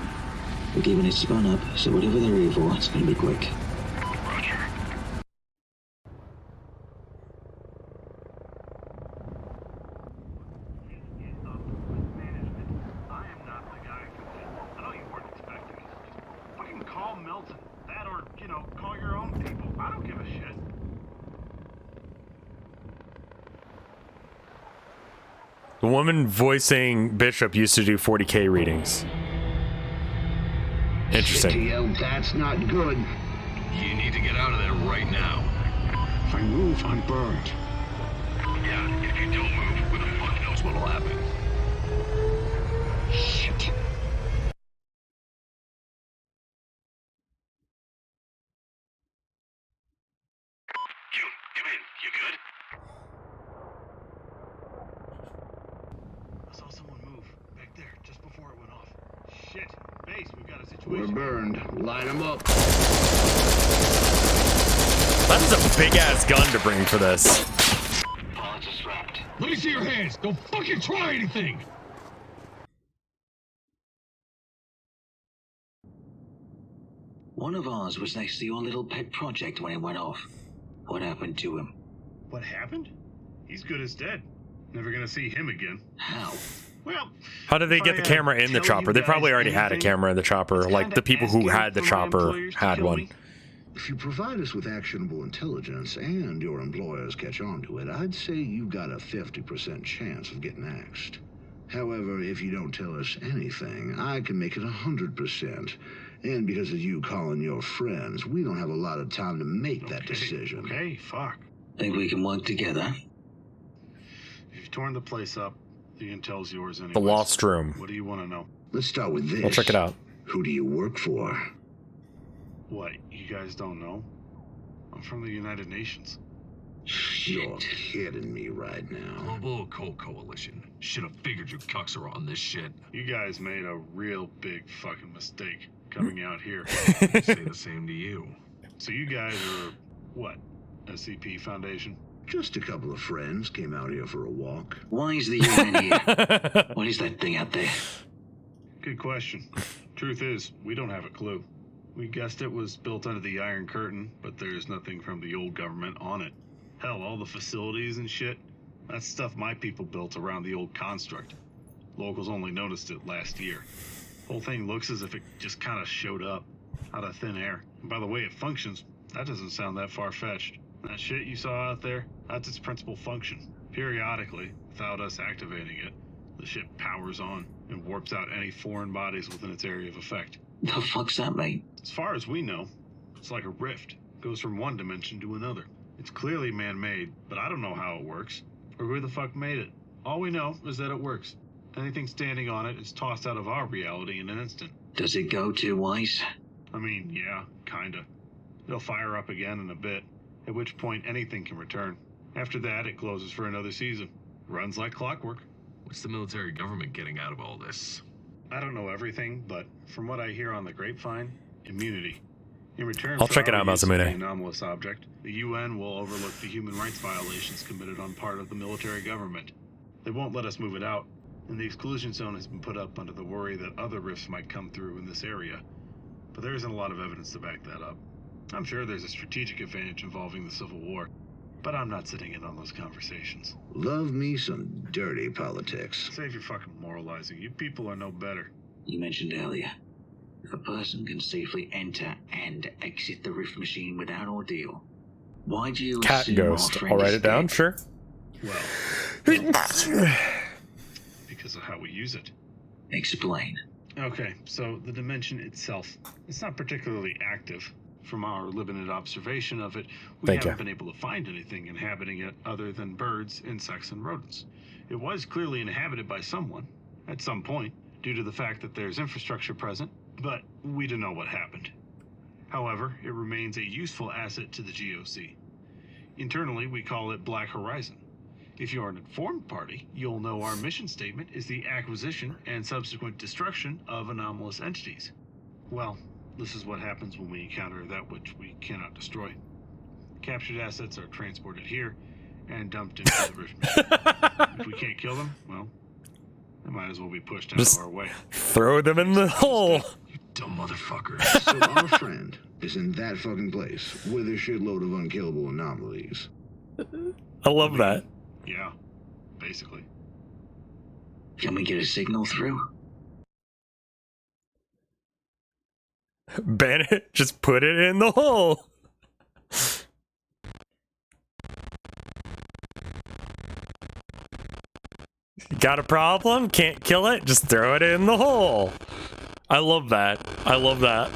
We're keeping it spun up, so whatever they're here for, it's gonna be quick. Roger. I am not the guy. I know you weren't expecting it. Fucking call Milton. That or, you know, call your own people. I don't give a shit. woman voicing Bishop used to do 40K readings. Interesting. That's not good. You need to get out of there right now. If I move, I'm burned. Yeah, if you don't move, who the fuck knows what'll happen? Shit. Come in. You good? I saw someone move back there just before it went off. Shit, Base, we've got a situation. We're burned. Light them up. That is a big ass gun to bring for this. Pods are strapped. Let me see your hands. Don't fucking try anything. One of ours was next to your little pet project when it went off. What happened to him? What happened? He's good as dead. Never gonna see him again. How? Well, How did they get the camera in the chopper? They probably already had a camera in the chopper. Like the people who had the chopper had one. If you provide us with actionable intelligence and your employers catch on to it, I'd say you've got a 50% chance of getting axed. However, if you don't tell us anything, I can make it 100%. And because of you calling your friends, we don't have a lot of time to make that decision. Okay, fuck. Think we can work together? If you've torn the place up, the intel's yours anyway. The Lost Room. What do you want to know? Let's start with this. We'll check it out. Who do you work for? What, you guys don't know? I'm from the United Nations. You're kidding me right now. Global Occult Coalition. Should have figured you cucks are on this shit. You guys made a real big fucking mistake coming out here. I say the same to you. So you guys are, what, SCP Foundation? Just a couple of friends came out here for a walk. Why is the UN here? What is that thing out there? Good question. Truth is, we don't have a clue. We guessed it was built under the Iron Curtain, but there's nothing from the old government on it. Hell, all the facilities and shit, that's stuff my people built around the old construct. Locals only noticed it last year. Whole thing looks as if it just kind of showed up, out of thin air. And by the way it functions, that doesn't sound that far-fetched. That shit you saw out there, that's its principal function. Periodically, without us activating it, the ship powers on and warps out any foreign bodies within its area of effect. The fuck's that mean? As far as we know, it's like a rift. It goes from one dimension to another. It's clearly man-made, but I don't know how it works, or who the fuck made it. All we know is that it works. Anything standing on it is tossed out of our reality in an instant. Does it go two ways? I mean, yeah, kinda. It'll fire up again in a bit, at which point anything can return. After that, it closes for another season. Runs like clockwork. What's the military government getting out of all this? I don't know everything, but from what I hear on the grapevine, immunity. In return I'll for check it our out, use of the Masamune. anomalous object, the UN will overlook the human rights violations committed on part of the military government. They won't let us move it out, and the exclusion zone has been put up under the worry that other rifts might come through in this area. But there isn't a lot of evidence to back that up. I'm sure there's a strategic advantage involving the Civil War, but I'm not sitting in on those conversations. Love me some dirty politics. Save your fucking moralizing. You people are no better. You mentioned earlier, if a person can safely enter and exit the rift machine without ordeal, why do you Cat assume ghost. our friend I'll write is it down, dead? sure. Well, because of how we use it. Explain. Okay, so the dimension itself, it's not particularly active. From our limited observation of it, we Thank haven't you. been able to find anything inhabiting it other than birds, insects, and rodents. It was clearly inhabited by someone, at some point, due to the fact that there's infrastructure present, but we don't know what happened. However, it remains a useful asset to the GOC. Internally, we call it Black Horizon. If you're an informed party, you'll know our mission statement is the acquisition and subsequent destruction of anomalous entities. Well, this is what happens when we encounter that which we cannot destroy. Captured assets are transported here and dumped into the rift machine. If we can't kill them, well, they might as well be pushed out Just of our way. throw them in the hole. You dumb motherfucker. So our friend is in that fucking place with a shitload of unkillable anomalies. I love that. Yeah, basically. Can we get a signal through? Ban it. Just put it in the hole. Got a problem? Can't kill it? Just throw it in the hole. I love that. I love that.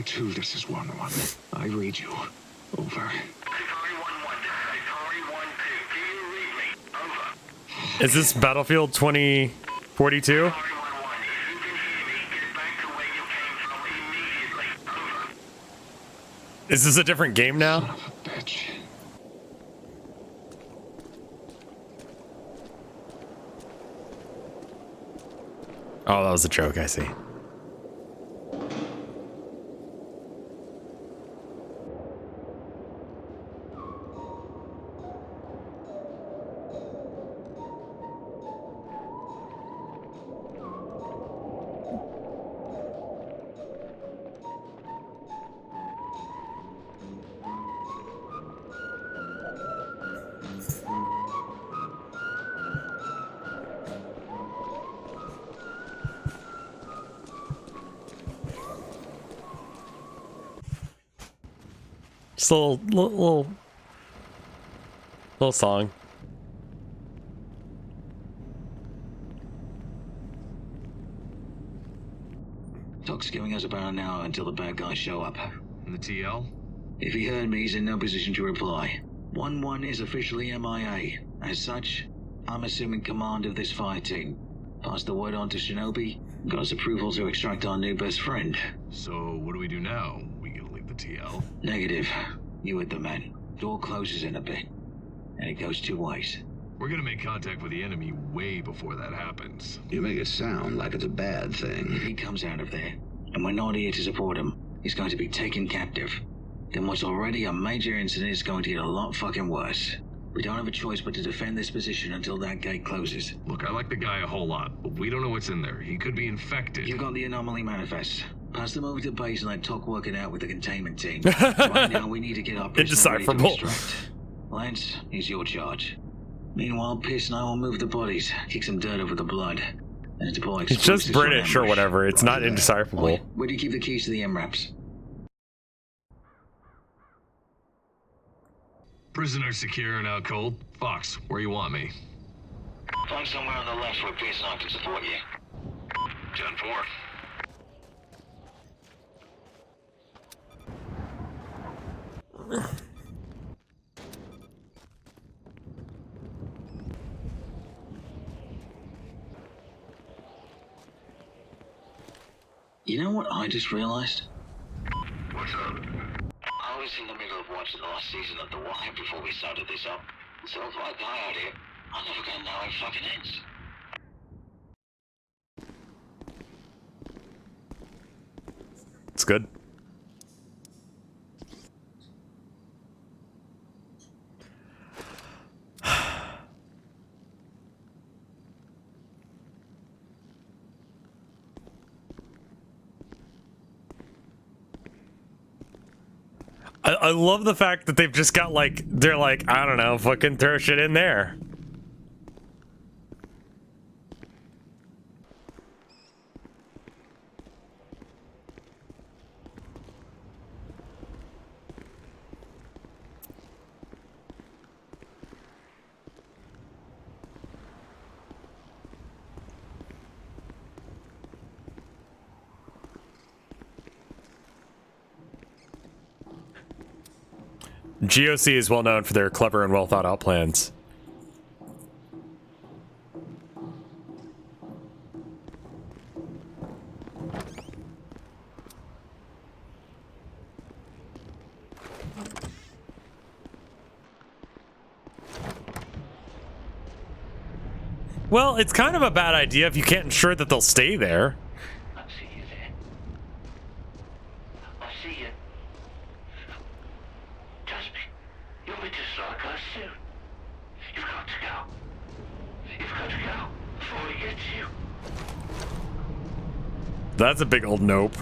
Two, this is 1-1. I read you. Over. Is this Battlefield 2042? Is this a different game now? Son of a bitch. Oh, that was a joke, I see. Just a little song. Doc's giving us about an hour until the bad guys show up. And the TL? If he heard me, he's in no position to reply. 1-1 is officially MIA. As such, I'm assuming command of this fire team. Pass the word on to Shinobi. Got his approval to extract our new best friend. So, what do we do now? We gonna leave the TL? Negative. You with the men. Door closes in a bit. And it goes two ways. We're gonna make contact with the enemy way before that happens. You make it sound like it's a bad If thing. he comes out of there, and we're not here to support him, he's going to be taken captive. Then what's already a major incident is going to get a lot fucking worse. We don't have a choice but to defend this position until that gate closes. Look, I like the guy a whole lot, but we don't know what's in there. He could be infected. You've got the anomaly manifest. Pass them over to base and let Talk work it out with the containment team. Right now, we need to get our prisoner ready to Indecipherable. extract. Lance, he's your charge. Meanwhile, Pierce and I will move the bodies, kick some dirt over the blood, and deploy It's just explosives on British or ambush. whatever. It's not indecipherable. Where do you keep the keys to the MRAPs? Prisoner secure and out cold. Fox, where you want me? Find somewhere on the left where Pierce and I can support you. 10-4. You know what I just realized? What's up? I was in the middle of watching the last season of The Wire before we started this up. So if I die out here, I'm never gonna know how it fucking ends. It's good. I love the fact that they've just got like, they're like, I don't know, fucking throw shit in there. GOC is well known for their clever and well thought out plans. Well, it's kind of a bad idea if you can't ensure that they'll stay there. I see you there. I see you. Trust me, you'll be just like us soon. You've got to go. You've got to go before he gets you. That's a big old nope.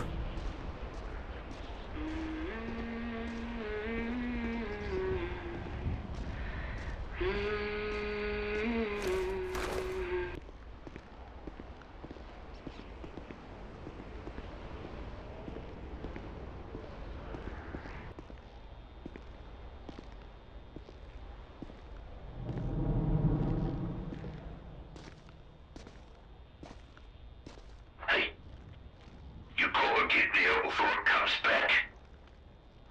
Hey, you go and get Neo before it comes back.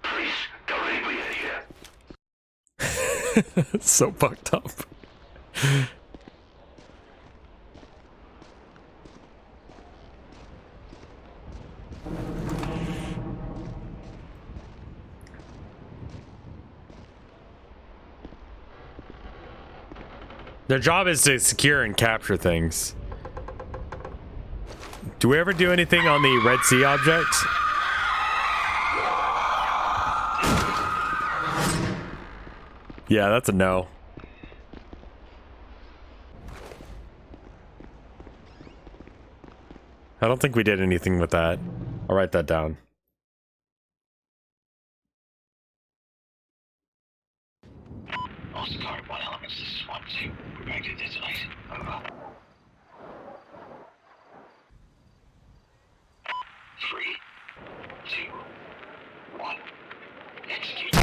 Please, don't leave me in here. It's so fucked up. Their job is to secure and capture things. Do we ever do anything on the Red Sea object? Yeah, that's a no. I don't think we did anything with that. I'll write that down. Austin Guard 1 elements, this is 1-2. We're going to detonate. Over. 3, 2, 1. Execute.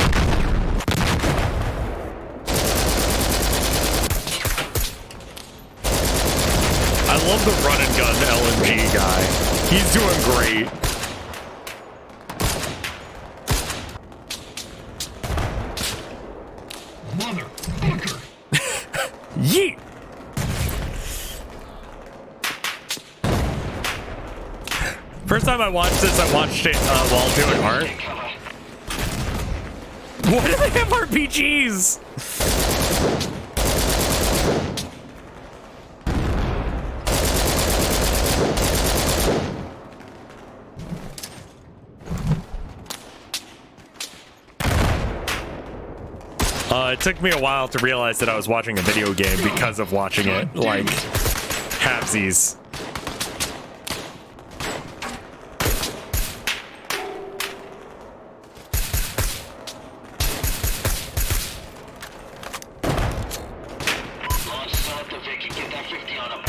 I love the run and gun LMG guy. He's doing great. Motherfucker! Yeet! First time I watched this, I watched it while doing art. Why do they have RPGs? It took me a while to realize that I was watching a video game because of watching it, like, halvesies. Launch south to Vicky, get that 50 on him.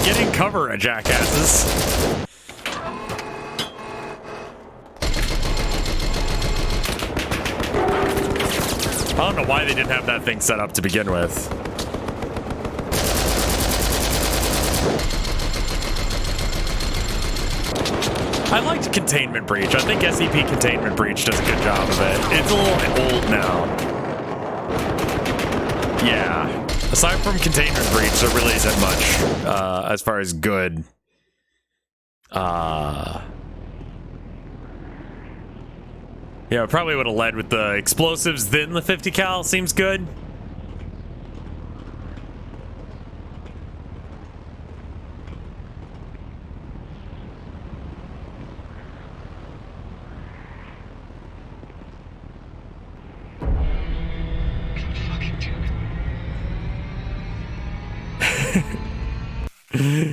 Get in cover, jackasses. I don't know why they didn't have that thing set up to begin with. I liked Containment Breach. I think SCP Containment Breach does a good job of it. It's a little old now. Yeah. Aside from Containment Breach, there really isn't much as far as good. Yeah, I probably would have led with the explosives, then the 50 cal seems good.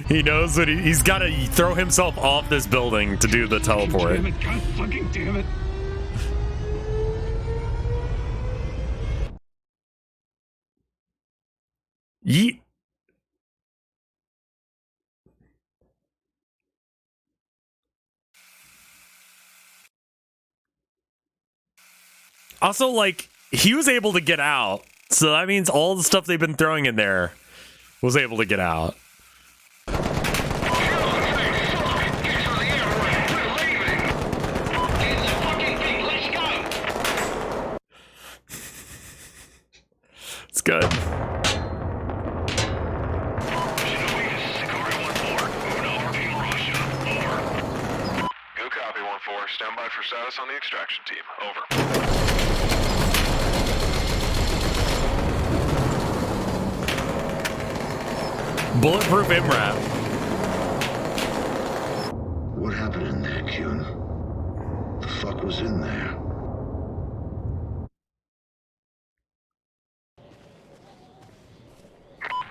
He knows that he's got to throw himself off this building to do the teleport. Damn it, God fucking damn it. Yeet. Also, like, he was able to get out. So that means all the stuff they've been throwing in there was able to get out. It's good. Go copy 1-4. Stand by for status on the extraction team. Over. Bulletproof MRAP. What happened in there, Kyun? The fuck was in there?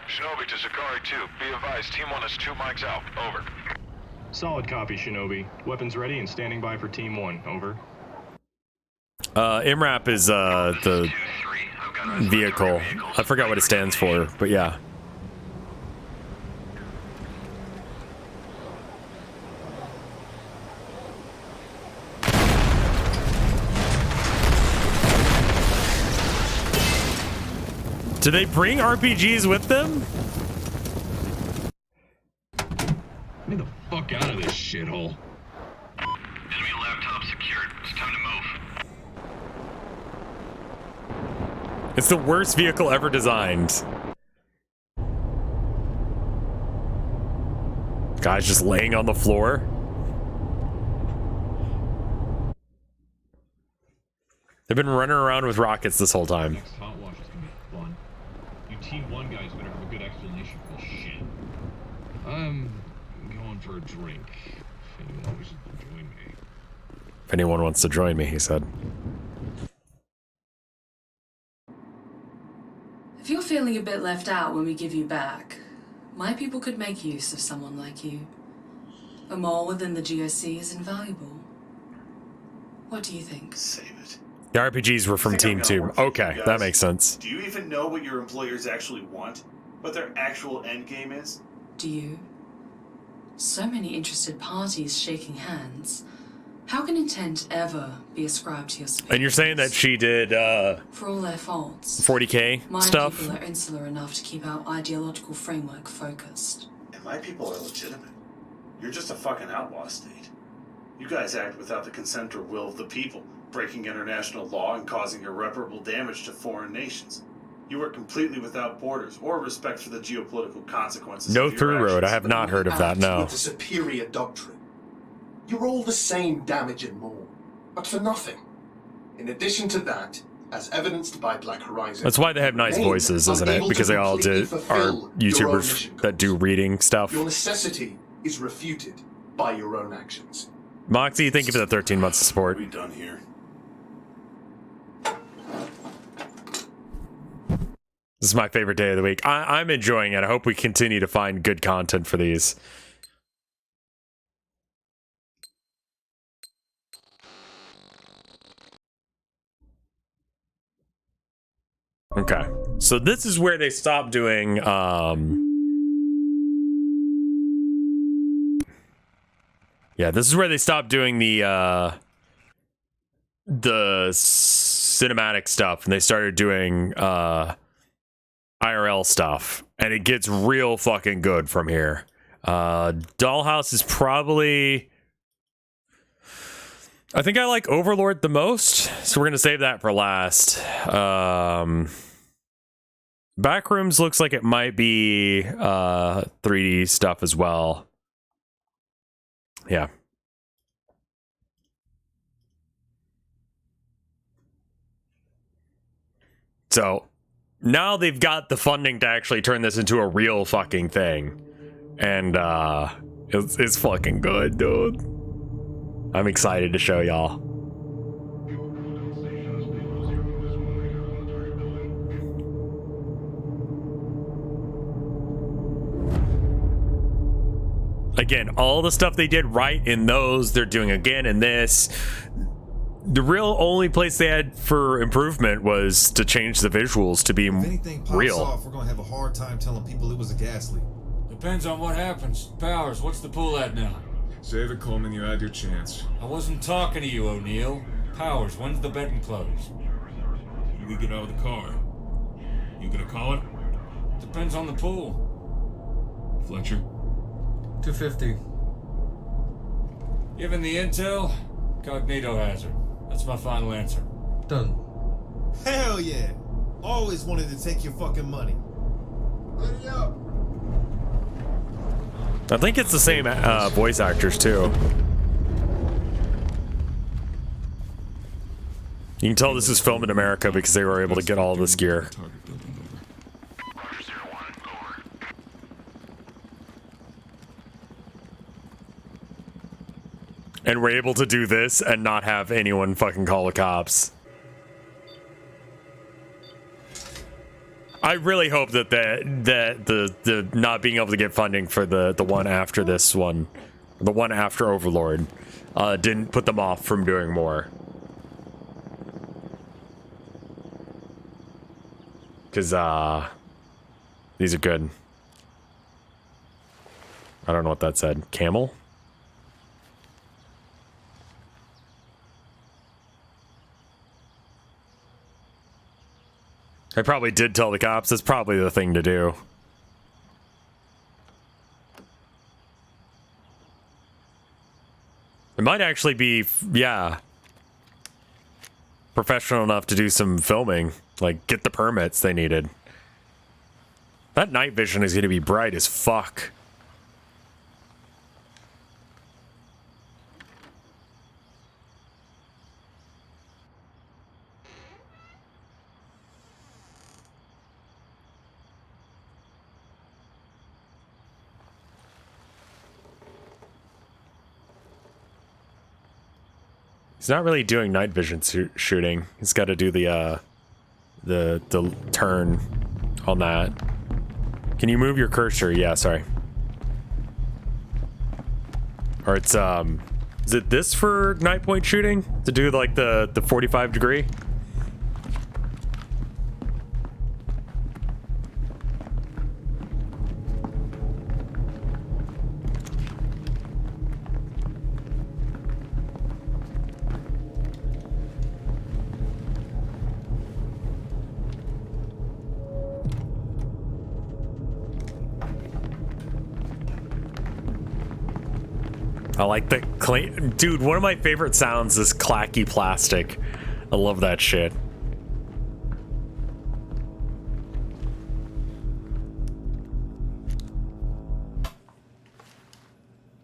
Shinobi to Sakari 2. Be advised, Team 1 has 2 mics out. Over. Solid copy, Shinobi. Weapons ready and standing by for Team 1. Over. MRAP is the vehicle. I forgot what it stands for, but yeah. Do they bring RPGs with them? Get me the fuck out of this shithole. Enemy laptop secured. It's time to move. It's the worst vehicle ever designed. Guy's just laying on the floor. They've been running around with rockets this whole time. Next hot wash is gonna be fun. You Team 1 guys better have a good explanation for this shit. I'm going for a drink. If anyone wishes to join me. If anyone wants to join me, he said. If you're feeling a bit left out when we give you back, my people could make use of someone like you. A mole within the GOC is invaluable. What do you think? Save it. The RPGs were from Team 2. Okay, that makes sense. Do you even know what your employers actually want? What their actual end game is? Do you? So many interested parties shaking hands. How can intent ever be ascribed to your speech? And you're saying that she did For all their faults, 40K my stuff? people are insular enough to keep our ideological framework focused. And my people are legitimate. You're just a fucking outlaw state. You guys act without the consent or will of the people, breaking international law and causing irreparable damage to foreign nations. You are completely without borders or respect for the geopolitical consequences. No of your through road. I actions. have not heard of that, no. With the superior doctrine. You're all the same damage and more, but for nothing. In addition to that, as evidenced by Black Horizon, That's why they have nice voices, isn't it? Because they all are YouTubers that do reading stuff. Your necessity is refuted by your own actions. Moxie, thank you for the 13 months of support. What are we done here? This is my favorite day of the week. I'm enjoying it. I hope we continue to find good content for these. Okay, so this is where they stopped doing yeah, this is where they stopped doing the cinematic stuff and they started doing IRL stuff, and it gets real fucking good from here. Dollhouse is probably, I think I like Overlord the most, so we're gonna save that for last. Backrooms looks like it might be 3D stuff as well. Yeah. So now they've got the funding to actually turn this into a real fucking thing. And it's fucking good, dude. I'm excited to show y'all. Again, all the stuff they did right in those, they're doing again in this. The real only place they had for improvement was to change the visuals to be If anything pops real. off, we're gonna have a hard time telling people it was a gas leak. Depends on what happens. Powers, what's the pool at now? Save it, Coleman. You had your chance. I wasn't talking to you, O'Neill. Powers, when's the betting close? You could get out of the car. You gonna call it? Depends on the pool. Fletcher? 250. Given the intel, Cognitohazard. That's my final answer. Done. Hell yeah! Always wanted to take your fucking money. Ready up. I think it's the same voice actors too. You can tell this is filmed in America because they were able to get all this gear. And we're able to do this and not have anyone fucking call the cops. I really hope that the not being able to get funding for the one after this one, the one after Overlord, didn't put them off from doing more. Because these are good. I don't know what that said. Camel? I probably did tell the cops. That's probably the thing to do. It might actually be, yeah, professional enough to do some filming. Like, get the permits they needed. That night vision is going to be bright as fuck. He's not really doing night vision shooting. He's got to do the turn on that. Can you move your cursor? Yeah, sorry. Or it's is it this for night point shooting to do like the 45 degree? I like the dude, one of my favorite sounds is clacky plastic. I love that shit.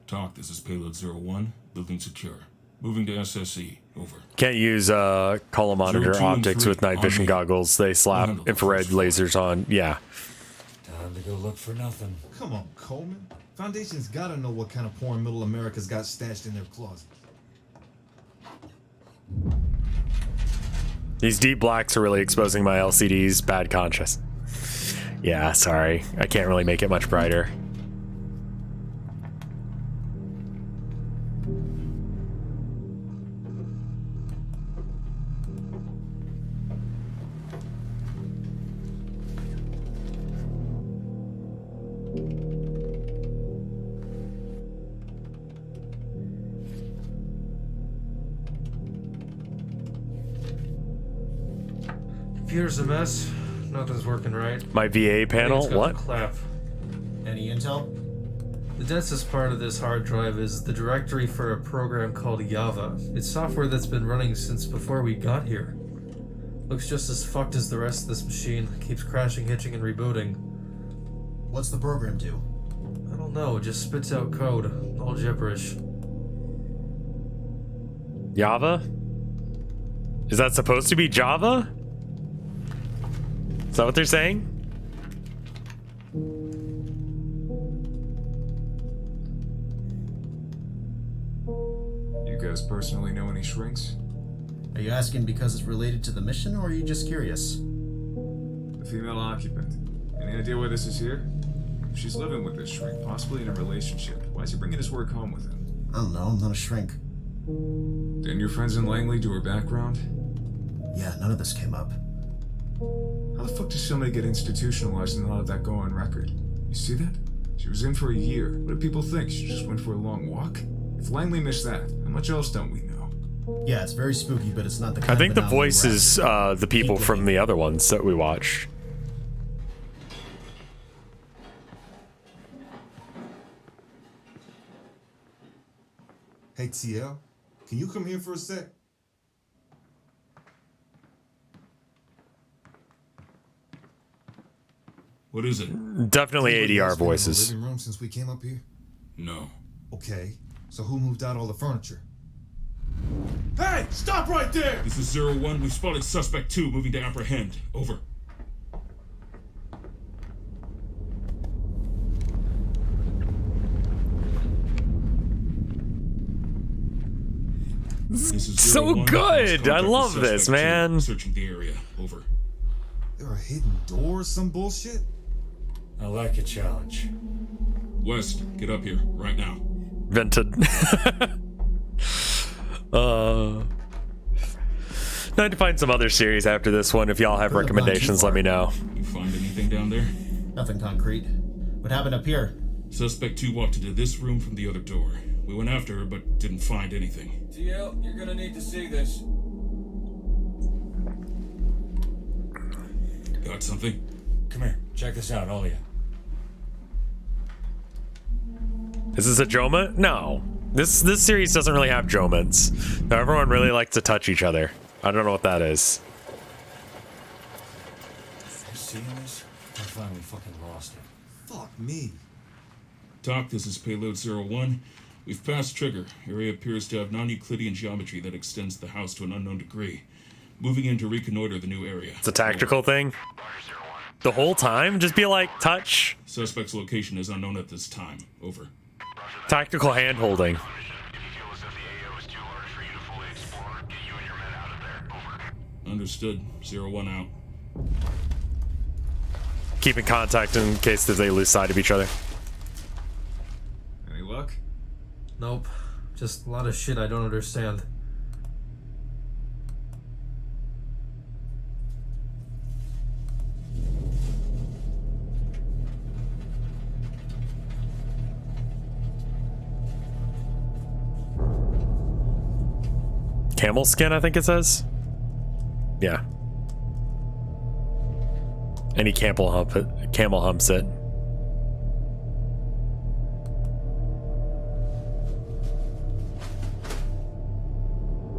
Talk, this is Payload 01, building secure. Moving to SSE, over. Can't use color monitor 02 and optics 3 with night vision on me. goggles. They slap infrared lasers on. Yeah. Time to go look for nothing. Come on, Coleman. Foundation's gotta know what kind of porn Middle America's got stashed in their closet. These deep blacks are really exposing my LCD's bad conscience. Yeah, sorry. I can't really make it much brighter. Computer's a mess. Nothing's working right. My VA panel? It's got What? the clap. Any intel? The densest part of this hard drive is the directory for a program called Java. It's software that's been running since before we got here. Looks just as fucked as the rest of this machine. Keeps crashing, hitching, and rebooting. What's the program do? I don't know, it just spits out code. All gibberish. Java? Is that supposed to be Java? Is that what they're saying? You guys personally know any shrinks? Are you asking because it's related to the mission, or are you just curious? The female occupant. Any idea why this is here? She's living with this shrink, possibly in a relationship. Why is he bringing his work home with him? I don't know, I'm not a shrink. Didn't your friends in Langley do her background? Yeah, none of this came up. How the fuck does somebody get institutionalized and not have that go on record? You see that? She was in for a year. What do people think? She just went for a long walk? If Langley missed that, how much else don't we know? Yeah, it's very spooky, but it's not the kind I think of the anomaly voice is the people from the other ones that we watched. Hey, TL, can you come here for a sec? What is it? Definitely Anybody else ADR been in the voices. living room since we came up here? No. Okay, so who moved out all the furniture? Hey, stop right there! This is 01. We've spotted suspect 2 moving to apprehend. Over. This is So 01. good! I Contact the love this, suspect 2. man. Searching the area. Over. There are hidden doors, some bullshit? I like a challenge. West, get up here, right now. Vented. Need to find some other series after this one. If y'all have recommendations, let me know. You find anything down there? Nothing concrete. What happened up here? Suspect 2 walked into this room from the other door. We went after her, but didn't find anything. TL, you're gonna need to see this. Got something? Come here, check this out, all of you. Is this a Joma? No. This series doesn't really have Jomans. Everyone really likes to touch each other. I don't know what that is. You seeing this? I finally fucking lost it. Fuck me. Doc, this is Payload 01. We've passed trigger. Area appears to have non-Euclidean geometry that extends the house to an unknown degree. Moving in to reconnoiter the new area. It's a tactical thing. The whole time? Just be like, touch. Suspect's location is unknown at this time. Over. Tactical hand-holding. Understood. 01 out. Keep in contact in case they lose sight of each other. Any luck? Nope. Just a lot of shit I don't understand. Camel skin, I think it says. Yeah. And he camel humps it.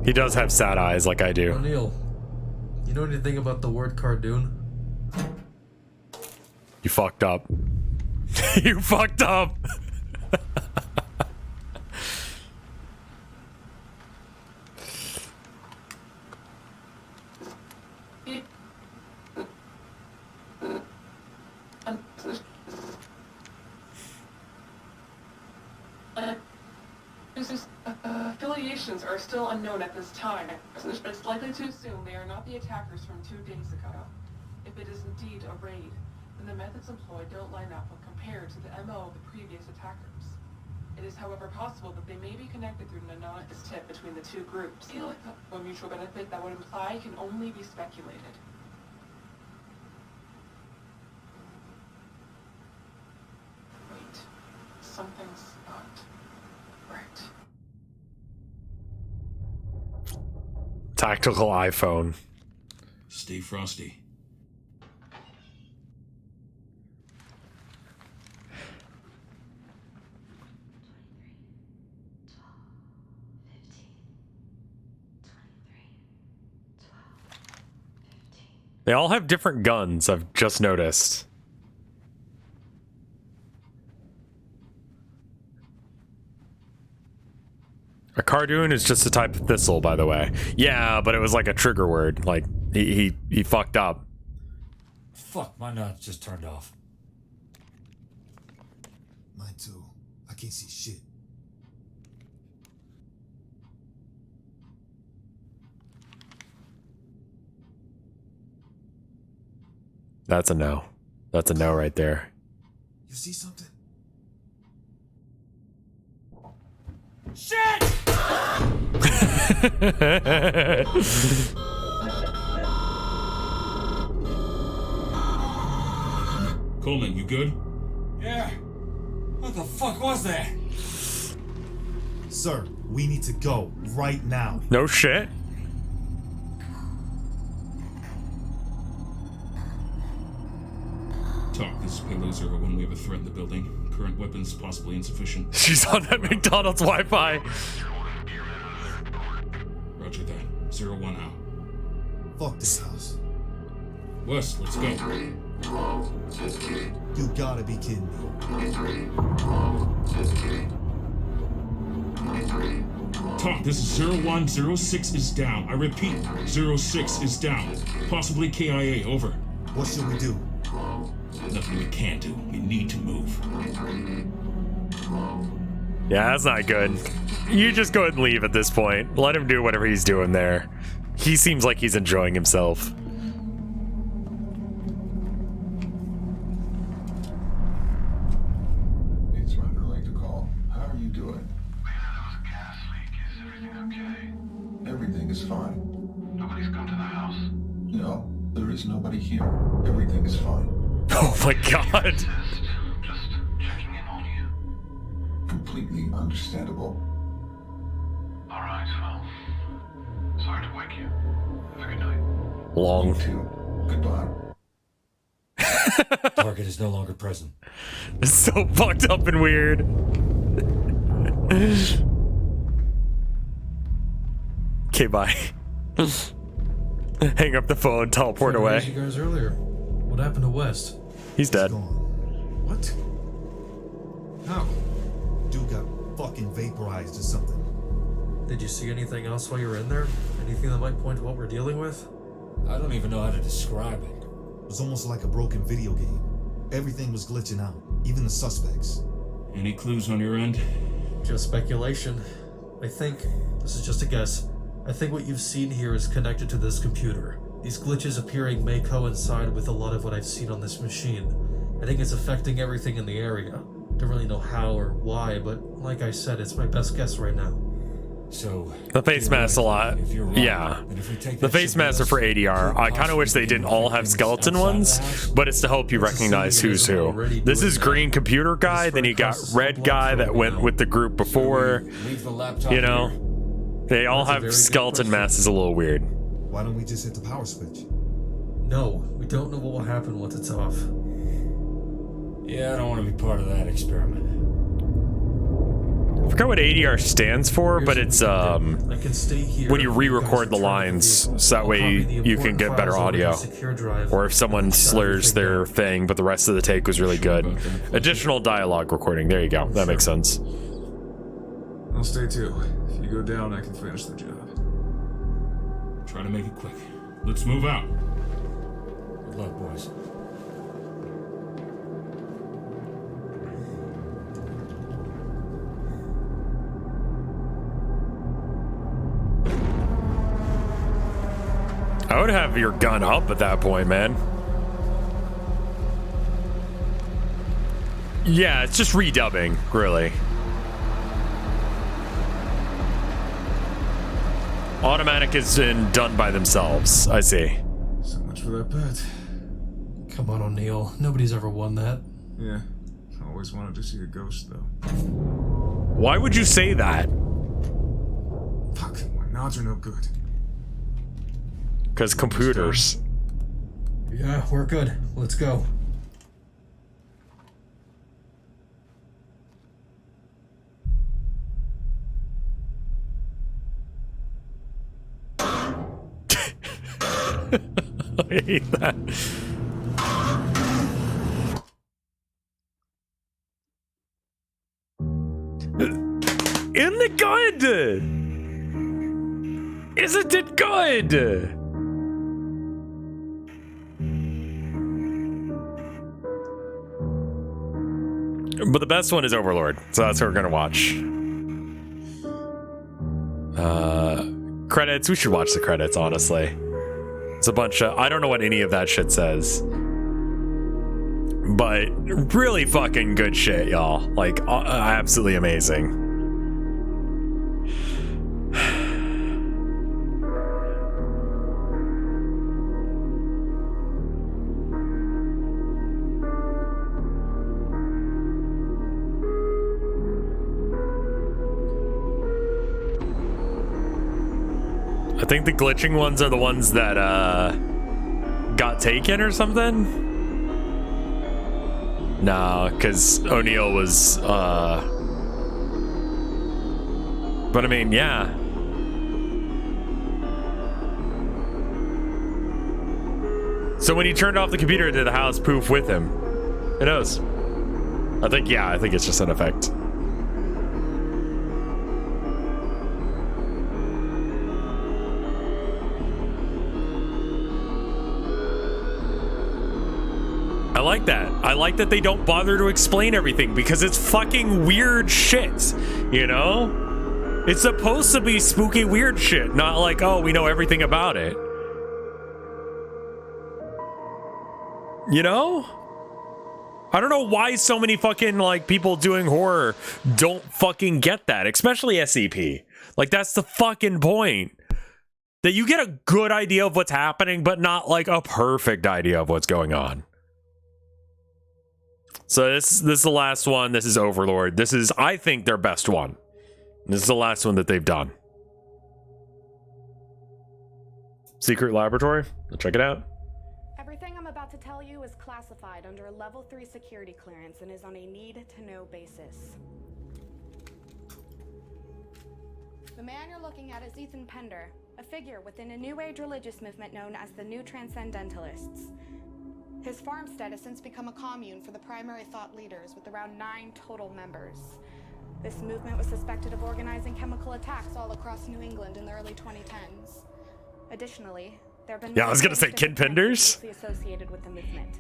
He does have sad eyes like I do. O'Neill, you know anything about the word cardoon? You fucked up. You fucked up. Affiliations are still unknown at this time, but it's likely to assume they are not the attackers from 2 days ago. If it is indeed a raid, then the methods employed don't line up when compared to the MO of the previous attackers. It is, however, possible that they may be connected through an anonymous tip between the 2 groups. A mutual benefit that would imply can only be speculated. Wait, something's not right. Tactical iPhone. Stay frosty. They all have different guns, I've just noticed. A cardoon is just a type of thistle, by the way. Yeah, but it was like a trigger word. Like, he fucked up. Fuck, my not's just turned off. Mine too. I can't see shit. That's a no. That's a no right there. You see something? Shit! Coleman, you good? Yeah. What the fuck was that? Sir, we need to go right now. No shit. Talk, this is Payload 01. We have a threat in the building. Current weapons possibly insufficient. She's on that McDonald's Wi-Fi. Roger that. 01 out. Fuck this house. Wes, let's go. You gotta be kidding me. Talk, this is 01. 06 is down. I repeat, 06 is down. Possibly KIA, over. What should we do? Nothing we can do. We need to move. Yeah, that's not good. You just go ahead and leave at this point. Let him do whatever he's doing there. He seems like he's enjoying himself. It's rather late to call. How are you doing? We heard there was a gas leak. Is everything okay? Everything is fine. Nobody's come to the house? No, there is nobody here. Everything is fine. Oh my god. Just checking in on you. Completely understandable. Alright, well. Sorry to wake you. Have a good night. Long. You too. Goodbye. Target is no longer present. It's so fucked up and weird. Okay, bye. Hang up the phone, teleport away. You guys earlier. What happened to West? He's dead. What? How? Dude got fucking vaporized or something. Did you see anything else while you were in there? Anything that might point to what we're dealing with? I don't even know how to describe it. It was almost like a broken video game. Everything was glitching out, even the suspects. Any clues on your end? Just speculation. I think, this is just a guess, I think what you've seen here is connected to this computer. These glitches appearing may coincide with a lot of what I've seen on this machine. I think it's affecting everything in the area. Don't really know how or why, but like I said, it's my best guess right now. So the face masks a lot. Yeah. The face masks are for ADR. I kind of wish they didn't all have skeleton ones, but it's to help you recognize who's who. This is green computer guy, then you got red guy that went with the group before. You know, they all have skeleton masks. Is a little weird. Why don't we just hit the power switch? No, we don't know what will happen once it's off. Yeah, I don't want to be part of that experiment. I forgot what ADR stands for, but it's I can stay here when you re-record the lines, so that way you can get better audio. Or if someone slurs their thing, but the rest of the take was really good. Additional dialogue recording. There you go. That makes sense. I'll stay too. If you go down, I can finish the job. Try to make it quick. Let's move out. Good luck, boys. I would have your gun up at that point, man. Yeah, it's just redubbing, really. Automatic is done by themselves. I see. So much for that bet. Come on, O'Neill. Nobody's ever won that. Yeah. Always wanted to see a ghost, though. Why would you say that? Fuck, my nods are no good. Because computers. Yeah, we're good. Let's go. I hate that. Isn't it good? Isn't it good? But the best one is Overlord, so that's what we're gonna watch. Credits, we should watch the credits, honestly. It's a bunch of, I don't know what any of that shit says. But really fucking good shit, y'all. Like, absolutely amazing. think the glitching ones are the ones that got taken or something. No, because O'Neill was but I mean, yeah. So when he turned off the computer, did the house poof with him? Who knows? I think it's just an effect. I like that. I like that they don't bother to explain everything because it's fucking weird shit, you know? It's supposed to be spooky weird shit, not like, oh, we know everything about it. You know? I don't know why so many fucking like people doing horror don't fucking get that, especially SCP. Like that's the fucking point. That you get a good idea of what's happening, but not like a perfect idea of what's going on. So this is the last one. This is Overlord. This is, I think, their best one. This is the last one that they've done. Secret laboratory. Let's check it out. Everything I'm about to tell you is classified under a level 3 security clearance and is on a need-to-know basis. The man you're looking at is Ethan Pender, a figure within a New Age religious movement known as the New Transcendentalists. His farmstead has since become a commune for the primary thought leaders, with around 9 total members. This movement was suspected of organizing chemical attacks all across New England in the early 2010s. Additionally, there have been I was gonna say Kid Penders associated with the movement.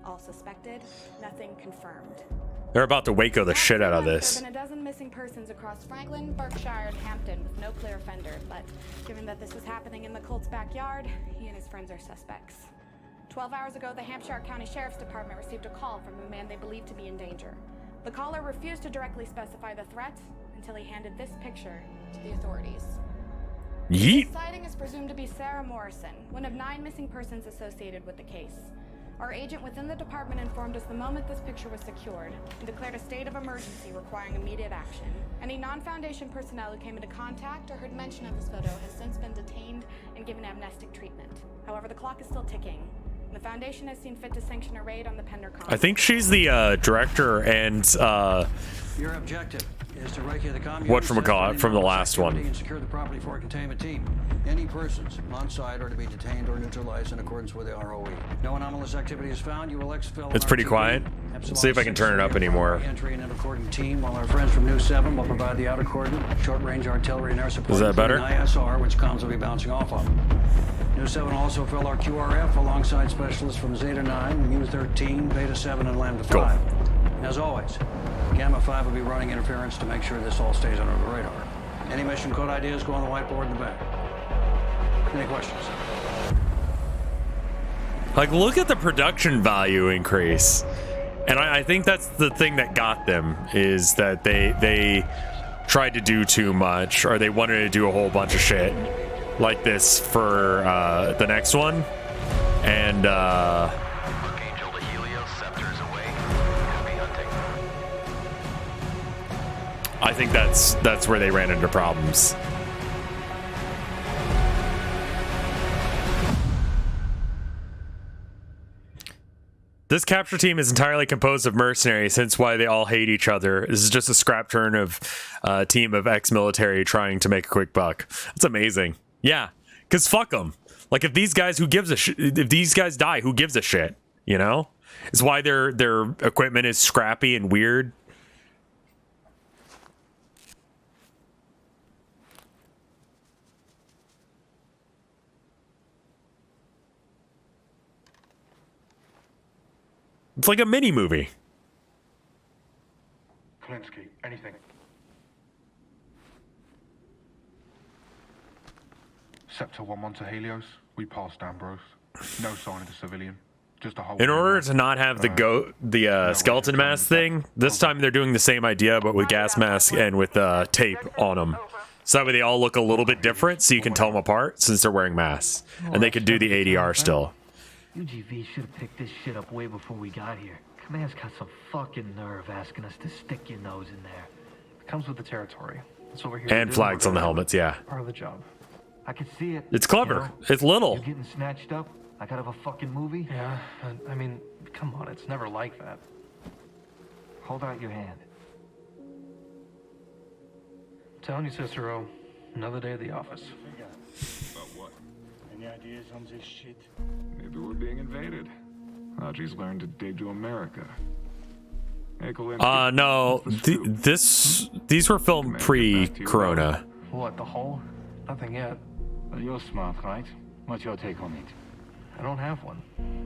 All suspected, nothing confirmed. They're about to Waco the shit out of this. There have been a dozen missing persons across Franklin, Berkshire, and Hampton with no clear offender, but given that this was happening in the cult's backyard, he and his friends are suspects. 12 hours ago, the Hampshire County Sheriff's Department received a call from a man they believed to be in danger. The caller refused to directly specify the threat until he handed this picture to the authorities. Yeet. The sighting is presumed to be Sarah Morrison, one of 9 missing persons associated with the case. Our agent within the department informed us the moment this picture was secured and declared a state of emergency requiring immediate action. Any non-Foundation personnel who came into contact or heard mention of this photo has since been detained and given amnestic treatment. However, the clock is still ticking. The Foundation has seen fit to sanction a raid on the Pender complex. I think she's the director and Your objective is to recce the commune whatchamacallit from the last one. And secure the property for a containment team. Any persons on site are to be detained or neutralized in accordance with the ROE. No anomalous activity is found. You will exfil. It's pretty quiet. Let's see if I can turn it up anymore. Entry and intercording team, while our friends from New 7 will provide the outer cordon, short-range artillery and air support. Is that better? ISR, which comms will be bouncing off of. New 7 will also fill our QRF alongside specialists from Zeta 9, Mu 13, Beta 7, and Lambda 5. As always, Gamma 5 will be running interference to make sure this all stays under the radar. Any mission code ideas go on the whiteboard in the back. Any questions? Like, look at the production value increase. And I think that's the thing that got them, is that they tried to do too much, or they wanted to do a whole bunch of shit like this for the next one. And I think that's where they ran into problems. This capture team is entirely composed of mercenaries, hence why they all hate each other. This is just a scrap turn of a team of ex-military trying to make a quick buck. That's amazing. Yeah, because fuck them. Like, if these guys, if these guys die, who gives a shit? You know? It's why their equipment is scrappy and weird. It's like a mini movie. Klinsky, anything. Sector 1-1 to Helios. We passed Ambrose. No sign of the civilian. Just a whole. In order to not have the skeleton mask thing, this time they're doing the same idea, but with gas masks and with tape on them. So that way they all look a little bit different, so you can tell them apart since they're wearing masks, and they can do the ADR still. UGV should have picked this shit up way before we got here. Command's got some fucking nerve asking us to stick your nose in there. It comes with the territory. That's what we're here and to do. flags on the helmets, yeah. Part of the job. I can see it. It's clever. You know? It's little. You're getting snatched up like out of a fucking movie. Yeah, I mean, come on, it's never like that. Hold out your hand. I'm telling you, Cicero, another day at the office. About what? Any ideas on this shit? Maybe we're being invaded. Haji's learned to dig to America. No. These were filmed pre-corona. What, the hole? Nothing yet. Well, you're smart, right? What's your take on it? I don't have one.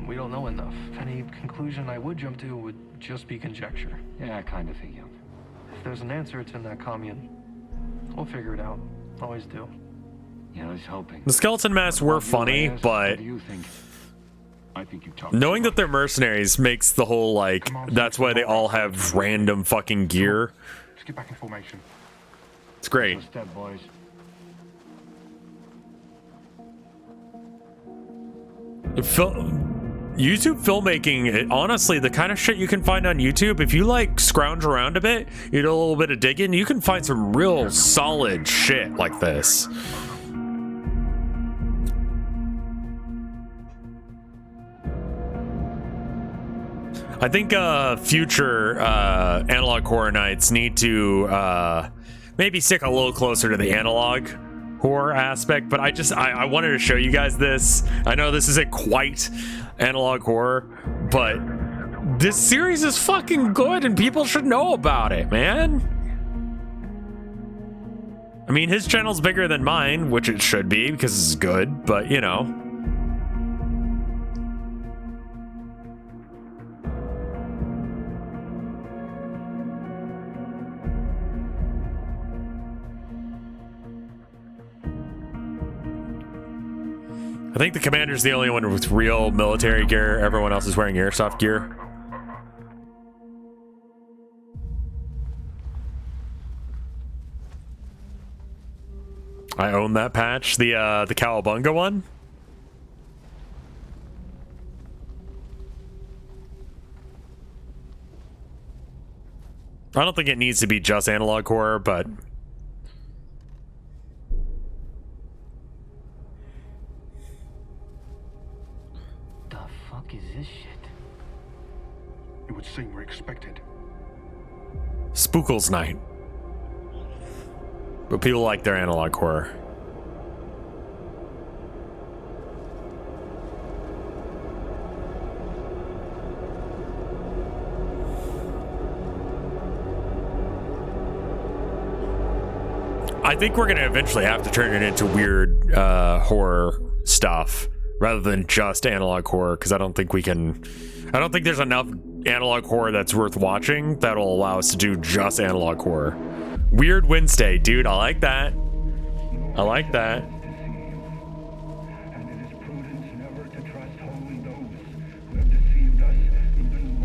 We don't know enough. Any conclusion I would jump to would just be conjecture. Yeah, I kind of figured. If there's an answer, it's in that commune. We'll figure it out. Always do. Yeah, I was hoping. The skeleton masks were funny, but What do you think? I think you've talked. knowing that they're mercenaries makes the whole, like, that's why they all have random fucking gear. Let's get back in formation. It's great. Step, boys. YouTube filmmaking, honestly, the kind of shit you can find on YouTube, if you like scrounge around a bit, you do a little bit of digging, you can find some real solid shit like this. I think future analog horror nights need to maybe stick a little closer to the analog horror aspect, but I wanted to show you guys this. I know this isn't quite analog horror, but this series is fucking good and people should know about it, man. I mean, his channel's bigger than mine, which it should be because it's good, but you know. I think the commander's the only one with real military gear. Everyone else is wearing airsoft gear. I own that patch, the Cowabunga one. I don't think it needs to be just analog horror, but Is this shit? It would seem we're expected. Spookles night. But people like their analog horror. I think we're gonna eventually have to turn it into weird horror stuff rather than just analog horror, because I don't think there's enough analog horror that's worth watching that'll allow us to do just analog horror. Weird Wednesday, dude. I like that. I like that. And it is prudent never to trust wholly those who have deceived us even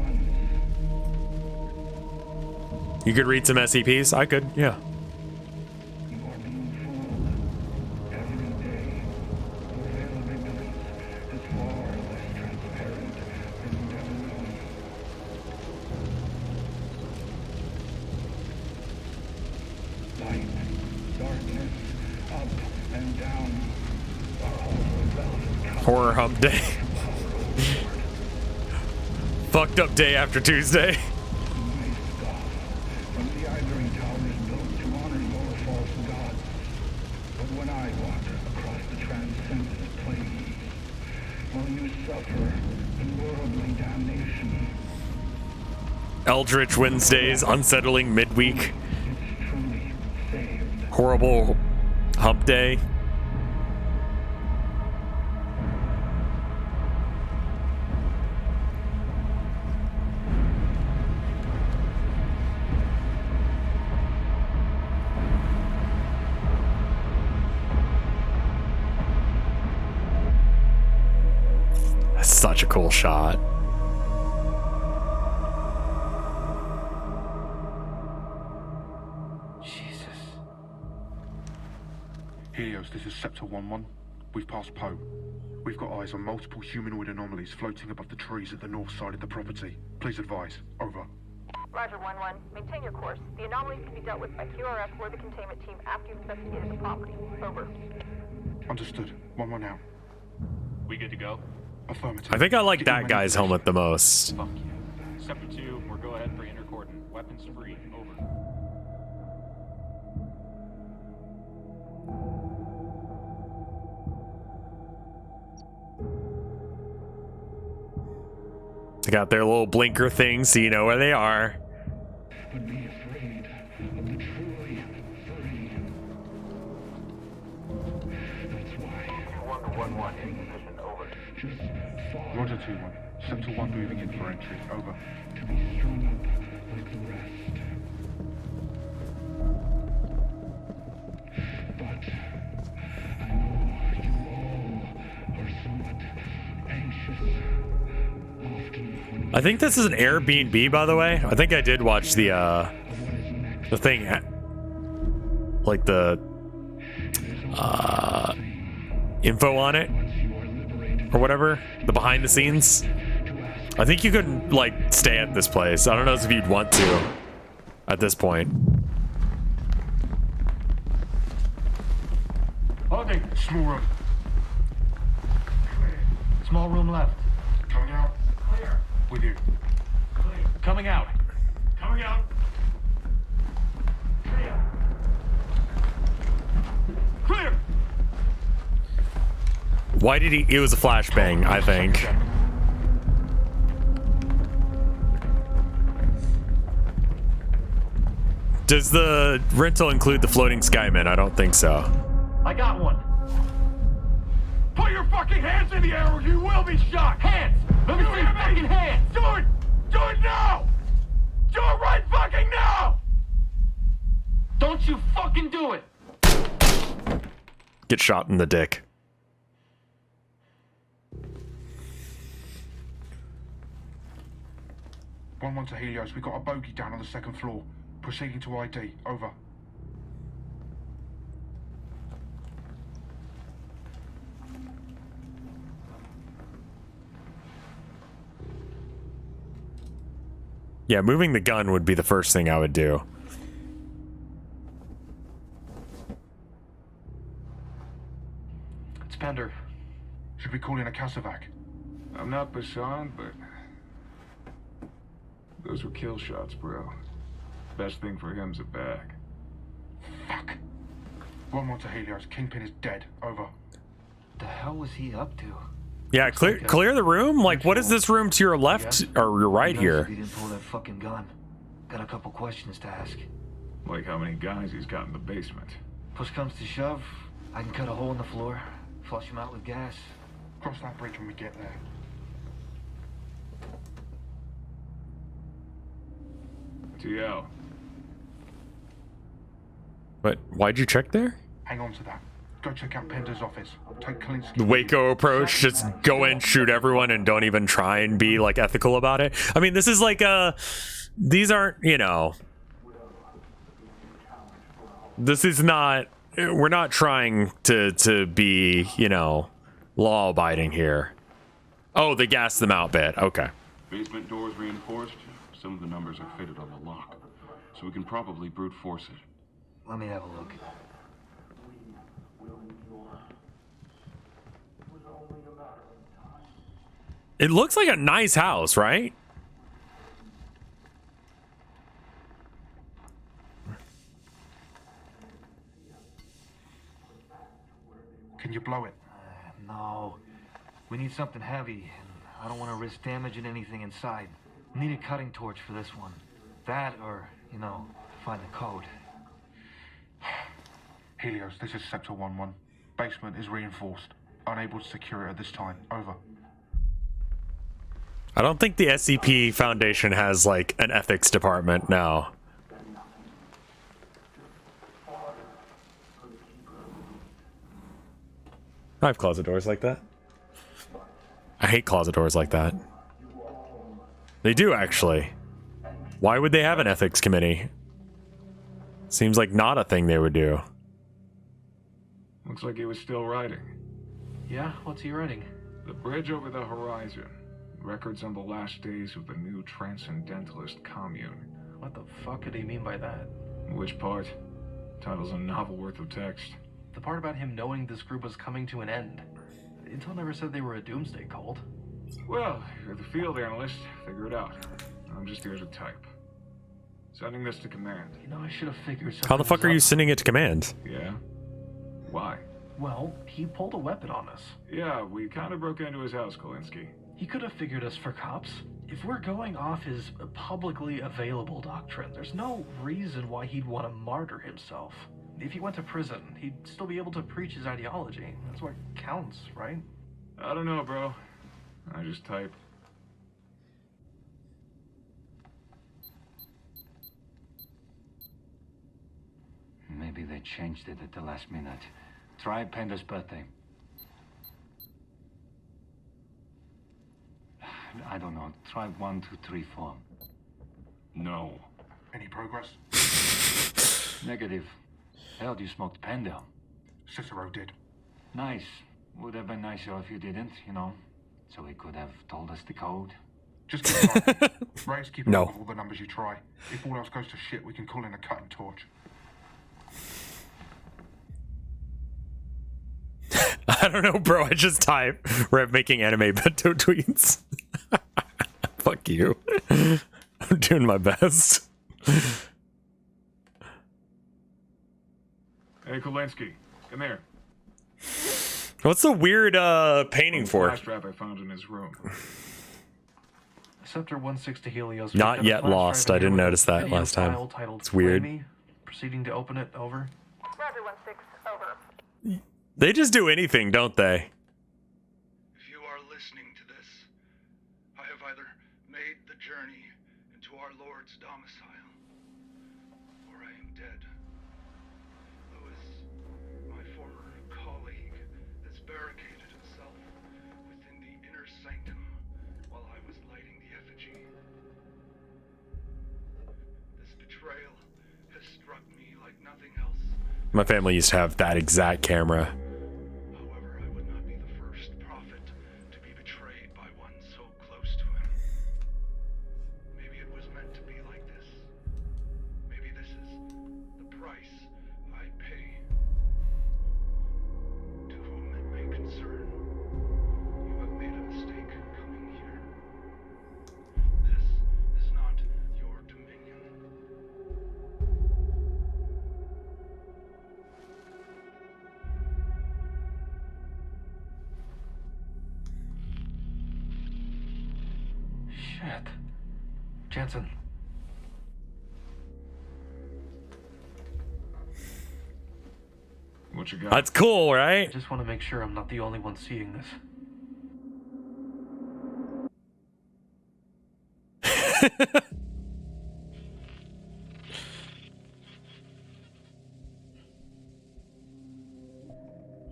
once. You could read some SCPs? I could, yeah. Horror hump day. Fucked up day after Tuesday. From the ivory towers built to honor your false gods. But when I walk across the transcendent plains, while you suffer in worldly damnation. Eldritch Wednesdays, unsettling midweek. Horrible hump day. That's such a cool shot. Helios, this is Scepter 1-1. We've passed Poe. We've got eyes on multiple humanoid anomalies floating above the trees at the north side of the property. Please advise. Over. Roger, 1-1. Maintain your course. The anomalies can be dealt with by QRF or the containment team after you've investigated the property. Over. Understood. 1-1 out. We good to go? Affirmative. I think I like that guy's helmet the most. Fuck yeah. Sector 2, we're go ahead for intercordon. Weapons free. Over. They got their little blinker thing so you know where they are. But be afraid of the truly free. That's why. 1-1, in position, over. Just follow. Roger 2-1. Sector 1 moving in for entry. Over. To be strung up like the rest. But I know you all are somewhat anxious. I think this is an Airbnb, by the way. I think I did watch the thing, like the info on it or whatever, the behind the scenes. I think you could like stay at this place. I don't know if you'd want to at this point. Holding. Small room. Small room left. Coming out. Clear. With you. Clear. Coming out. Coming out. Clear. Clear. Why did he? It was a flashbang, I think. Does the rental include the floating skyman? I don't think so. I got one. Put your fucking hands in the air or you will be shot! Hands! Let me see your fucking hands! Do it! Do it now! Do it right fucking now! Don't you fucking do it! Get shot in the dick. One to Helios. We got a bogey down on the second floor. Proceeding to ID. Over. Yeah, moving the gun would be the first thing I would do. It's Pender. Should we call in a Casevac? I'm not Bashan, but those were kill shots, bro. Best thing for him's a bag. Fuck. One to Helios. Kingpin is dead. Over. The hell was he up to? Yeah, clear the room. Like, what is this room to your left or your right here? He didn't pull that fucking gun. Got a couple questions to ask. Like how many guys he's got in the basement. Push comes to shove, I can cut a hole in the floor, flush him out with gas. Cross that bridge when we get there. TL. But why'd you check there? Hang on to that. Go check out Pender's office. Take Kalinsky. The Waco approach, just go in, shoot everyone, and don't even try and be like ethical about it. I mean, this is like these aren't, you know, this is not, we're not trying to be, you know, law abiding here. Oh, they gassed them out bit. Okay. Basement doors reinforced. Some of the numbers are fitted on the lock, so we can probably brute force it. Let me have a look. It looks like a nice house, right? Can you blow it? No. We need something heavy, and I don't want to risk damaging anything inside. Need a cutting torch for this one. That or, you know, find the code. Helios, this is Sector 1-1. Basement is reinforced. Unable to secure it at this time. Over. I don't think the SCP Foundation has like an ethics department now. I have closet doors like that. I hate closet doors like that. They do, actually. Why would they have an ethics committee? Seems like not a thing they would do. Looks like he was still writing. Yeah? What's he writing? The bridge over the horizon. Records on the last days of the new transcendentalist commune. What the fuck could he mean by that? Which part? Title's a novel worth of text. The part about him knowing this group was coming to an end. Intel never said they were a doomsday cult. Well, you're the field analyst. Figure it out. I'm just here to type. Sending this to command. You know, I should have figured something. How the fuck are you sending it to command? Yeah? Why? Well, he pulled a weapon on us. Yeah, we kind of broke into his house, Kolinsky. He could have figured us for cops. If we're going off his publicly available doctrine, there's no reason why he'd want to martyr himself. If he went to prison, he'd still be able to preach his ideology. That's what counts, right? I don't know, bro. I just type. Maybe they changed it at the last minute. Try Panda's birthday. I don't know. Try 1, 2, 3, 4. No. Any progress? Negative. Hell, you smoked Panda. Cicero did. Nice. Would have been nicer if you didn't, you know. So he could have told us the code. Just keep talking. Ray's keeping No. up with all the numbers you try. If all else goes to shit, we can call in a cutting torch. I don't know, bro. I just type Rev making anime bento tweets. Fuck you. I'm doing my best. Hey, Kolinsky, come here. What's the weird painting for? Flash drive I found in his room. Scepter 16 to Helios. Not yet lost. I didn't notice that last time. It's weird. Proceeding to open it. Over. Roger 16, over. They just do anything, don't they? If you are listening to this, I have either made the journey into our Lord's domicile, or I am dead. Lewis, my former colleague, has barricaded himself within the inner sanctum while I was lighting the effigy. This betrayal has struck me like nothing else. My family used to have that exact camera. However, I would not be the first prophet to be betrayed by one so close to him. Maybe it was meant to be like this. Maybe this is the price I pay. To whom it may concern, you have made a mistake coming here. This is not your dominion. Shit. Jensen. What you got? That's cool, right? I just want to make sure I'm not the only one seeing this.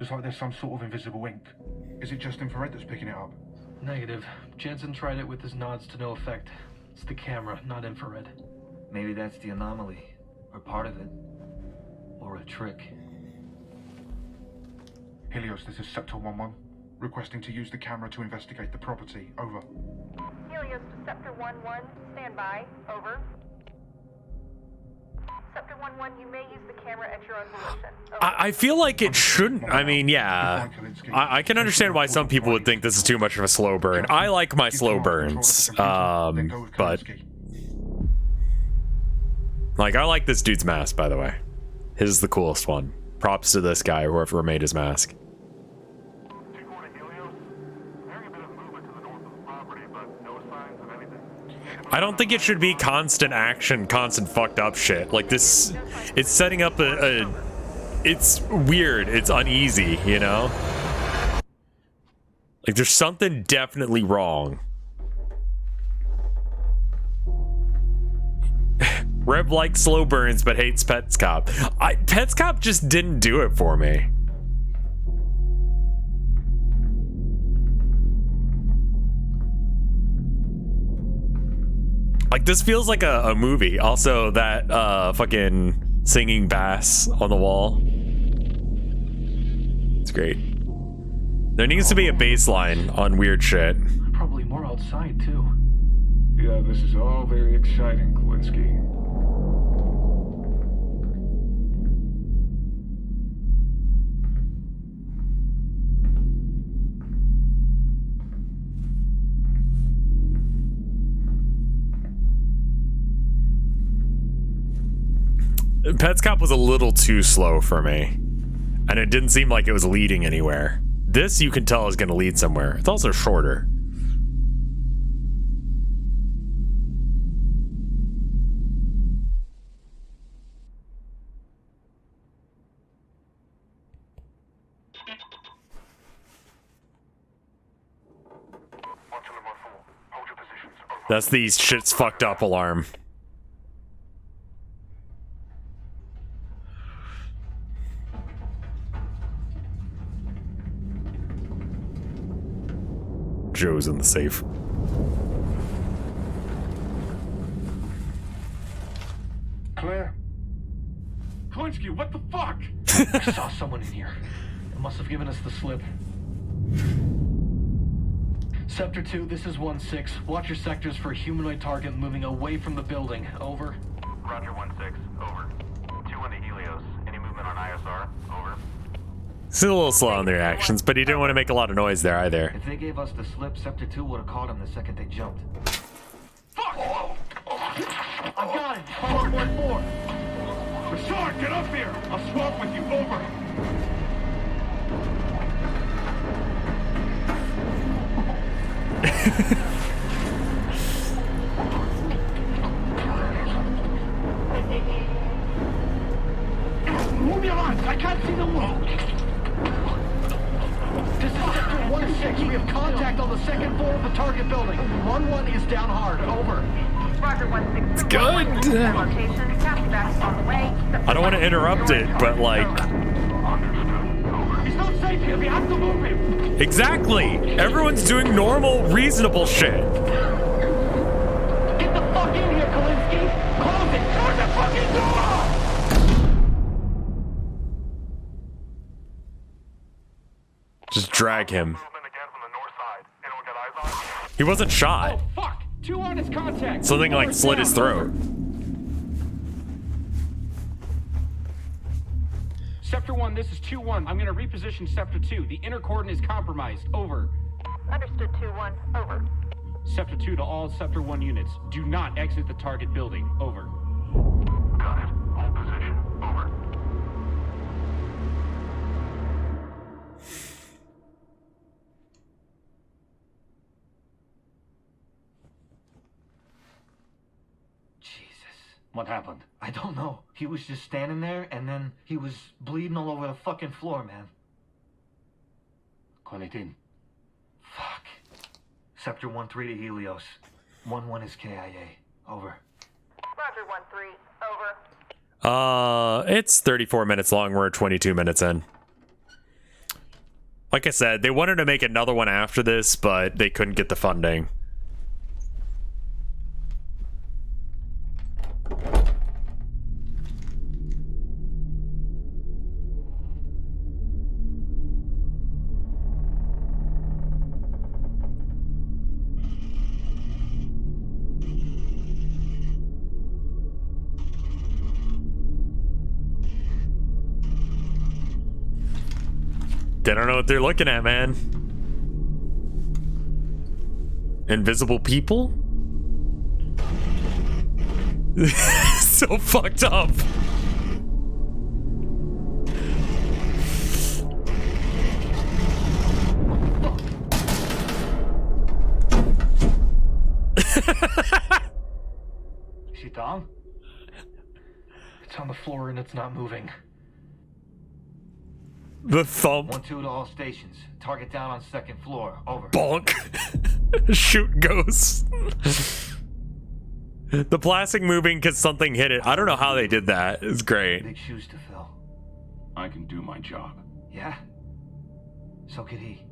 It's like there's some sort of invisible ink. Is it just infrared that's picking it up? Negative. Jensen tried it with his nods to no effect. It's the camera, not infrared. Maybe that's the anomaly, or part of it, or a trick. Helios, this is Scepter 11. Requesting to use the camera to investigate the property. Over. Helios to Scepter 11, stand by. Over. Scepter 11, you may use the camera at your own volition. Over. I feel like it shouldn't. I mean, yeah. I can understand why some people would think this is too much of a slow burn. I like my slow burns. But like, I like this dude's mask, by the way. His is the coolest one. Props to this guy, whoever made his mask. I don't think it should be constant action, constant fucked up shit. Like this, it's setting up it's weird, it's uneasy, you know? Like there's something definitely wrong. Rev likes slow burns but hates Petscop. Petscop just didn't do it for me. Like this feels like a movie. Also that fucking singing bass on the wall. It's great. There needs to be a baseline on weird shit. Probably more outside too. Yeah, this is all very exciting, Kolinsky. PetsCop was a little too slow for me. And it didn't seem like it was leading anywhere. This, you can tell, is going to lead somewhere. It's also shorter. That's the shit's fucked up alarm. Joe's in the safe. Claire? Kalinsky, what the fuck? I saw someone in here. It must have given us the slip. Sector 2, this is 1-6. Watch your sectors for a humanoid target moving away from the building. Over. Roger 1-6. Over. 2 on the Helios. Any movement on ISR? Over. He's a little slow on the reactions, but he didn't want to make a lot of noise there either. If they gave us the slip, Sector 2 would have caught him the second they jumped. Fuck! I got it! 514! Rashad, get up here! I'll swap with you. Over. Move your arms! I can't see the wall! This is Sector 1-6. We have contact on the second floor of the target building. 1-1 is down hard. Over. Roger 1-6. It's good. I don't want to interrupt it, but like... He's not safe here. We have to move him. Exactly. Everyone's doing normal, reasonable shit. Get the fuck in here, Kalinsky. Close it. Close the fucking door! Just drag him. He wasn't shot. Oh, fuck. 2 on his contact. Something like slit his throat. Sector 1, this is 2-1. I'm gonna reposition Sector 2. The inner cordon is compromised. Over. Understood 2-1. Over. Sector 2 to all Sector 1 units. Do not exit the target building. Over. Got it. Hold position. Over. What happened? I don't know. He was just standing there, and then he was bleeding all over the fucking floor, man. Call it in. Fuck. Sector 1-3 to Helios. 1-1 is KIA. Over. Roger 1-3. Over. It's 34 minutes long. We're 22 minutes in. Like I said, they wanted to make another one after this, but they couldn't get the funding. They don't know what they're looking at, man. Invisible people? So fucked up. Is he down? It's on the floor and it's not moving. The thump. 1-2 to all stations. Target down on second floor. Over. Bonk. Shoot ghosts. The plastic moving because something hit it. I don't know how they did that. It's great. Big shoes to fill. I can do my job. Yeah? So could he.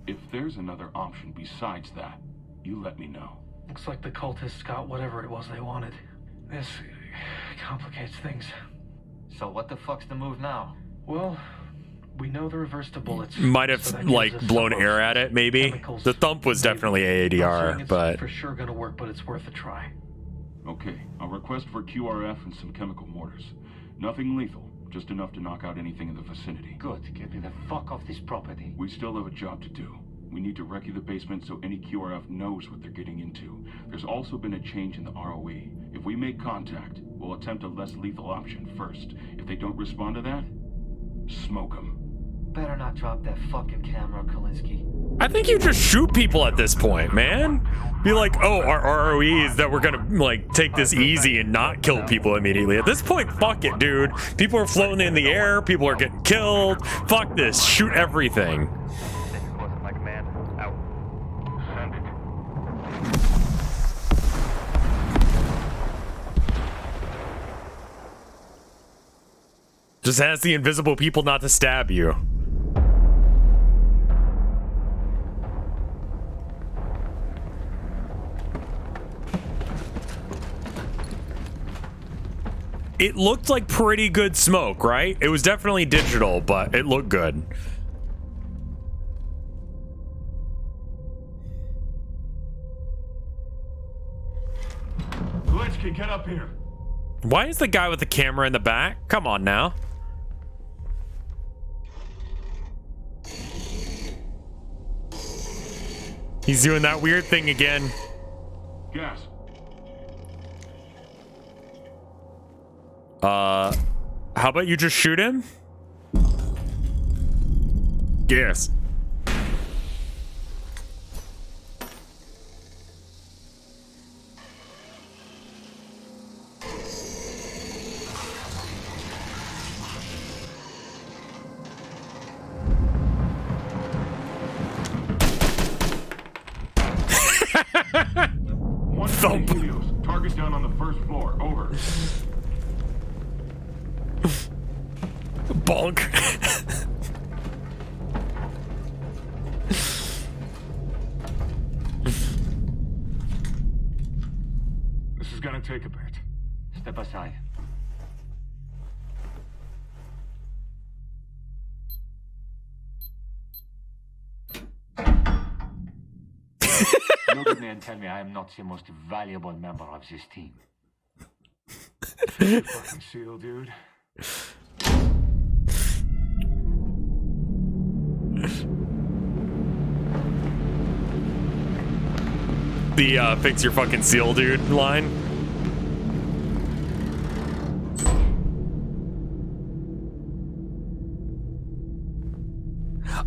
If there's another option besides that, you let me know. Looks like the cultists got whatever it was they wanted. This complicates things. So what the fuck's the move now? Well, we know the reverse to bullets. Might have like blown air at it, maybe. The thump was definitely AADR, but for sure gonna work, but it's worth a try. Okay, I'll request for QRF and some chemical mortars. Nothing lethal, just enough to knock out anything in the vicinity. Good. Get me the fuck off this property. We still have a job to do. We need to recce the basement so any QRF knows what they're getting into. There's also been a change in the ROE. If we make contact, we'll attempt a less lethal option first. If they don't respond to that, smoke them. Better not drop that fucking camera, Kalinsky. I think you just shoot people at this point, man. Be like, oh, our ROE is that we're gonna like take this easy and not kill people immediately. At this point, fuck it, dude. People are floating in the air. People are getting killed. Fuck this. Shoot everything. My command. Out. Send it. Just ask the invisible people not to stab you. It looked like pretty good smoke, right? It was definitely digital, but it looked good. Kalinsky, get up here. Why is the guy with the camera in the back? Come on now. He's doing that weird thing again. Gas. How about you just shoot him? Yes. Thump. Target's down on the first floor. Over. Bonk. This is gonna take a bit. Step aside. Look at me and tell me I am not the most valuable member of this team. Fucking SEAL, dude. The fix your fucking SEAL dude line.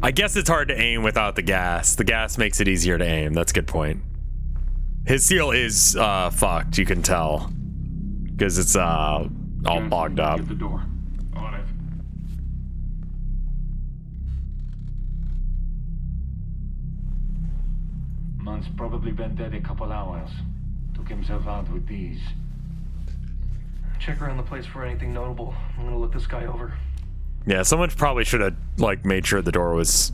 I guess it's hard to aim without the gas. The gas makes it easier to aim. That's a good point. His SEAL is fucked, you can tell. Because it's all bogged up. Get the door. On it. Man's probably been dead a couple hours. Took himself out with these. Check around the place for anything notable. I'm gonna look this guy over. Yeah, someone probably should have like made sure the door was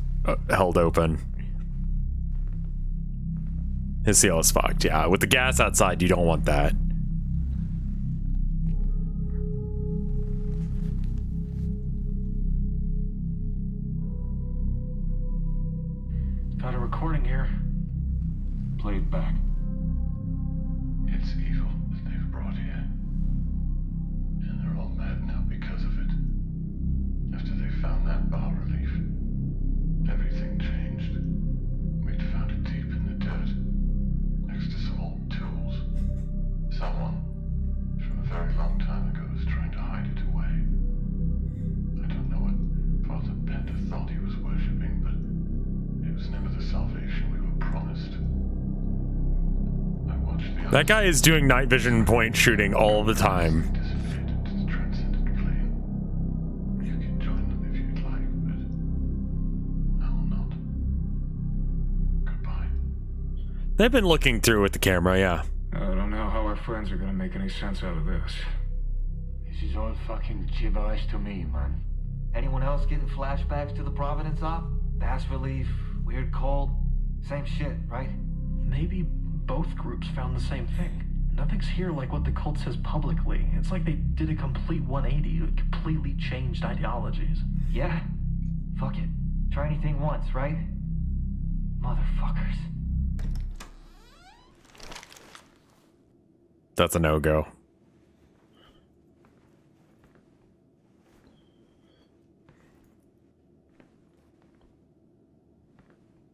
held open. His seal is fucked. Yeah, with the gas outside, you don't want that. Got a recording here. Play it back. It's evil that they've brought here. And they're all mad now because of it. After they found that bas relief, everything changed. We'd found it deep in the dirt, next to some old tools. Someone, from a very long time ago, was trying to hide it away. I don't know what Father Bender thought he was worshipping, but it was never the salvation we were promised. I watched the That guy is doing night vision point shooting all the time. They've been looking through with the camera, yeah. I don't know how our friends are gonna make any sense out of this. This is all fucking gibberish to me, man. Anyone else getting flashbacks to the Providence op? Bas relief, weird cold, same shit, right? Maybe both groups found the same thing. Nothing's here like what the cult says publicly. It's like they did a complete 180, completely changed ideologies. Yeah? Fuck it. Try anything once, right? Motherfuckers. That's a no-go.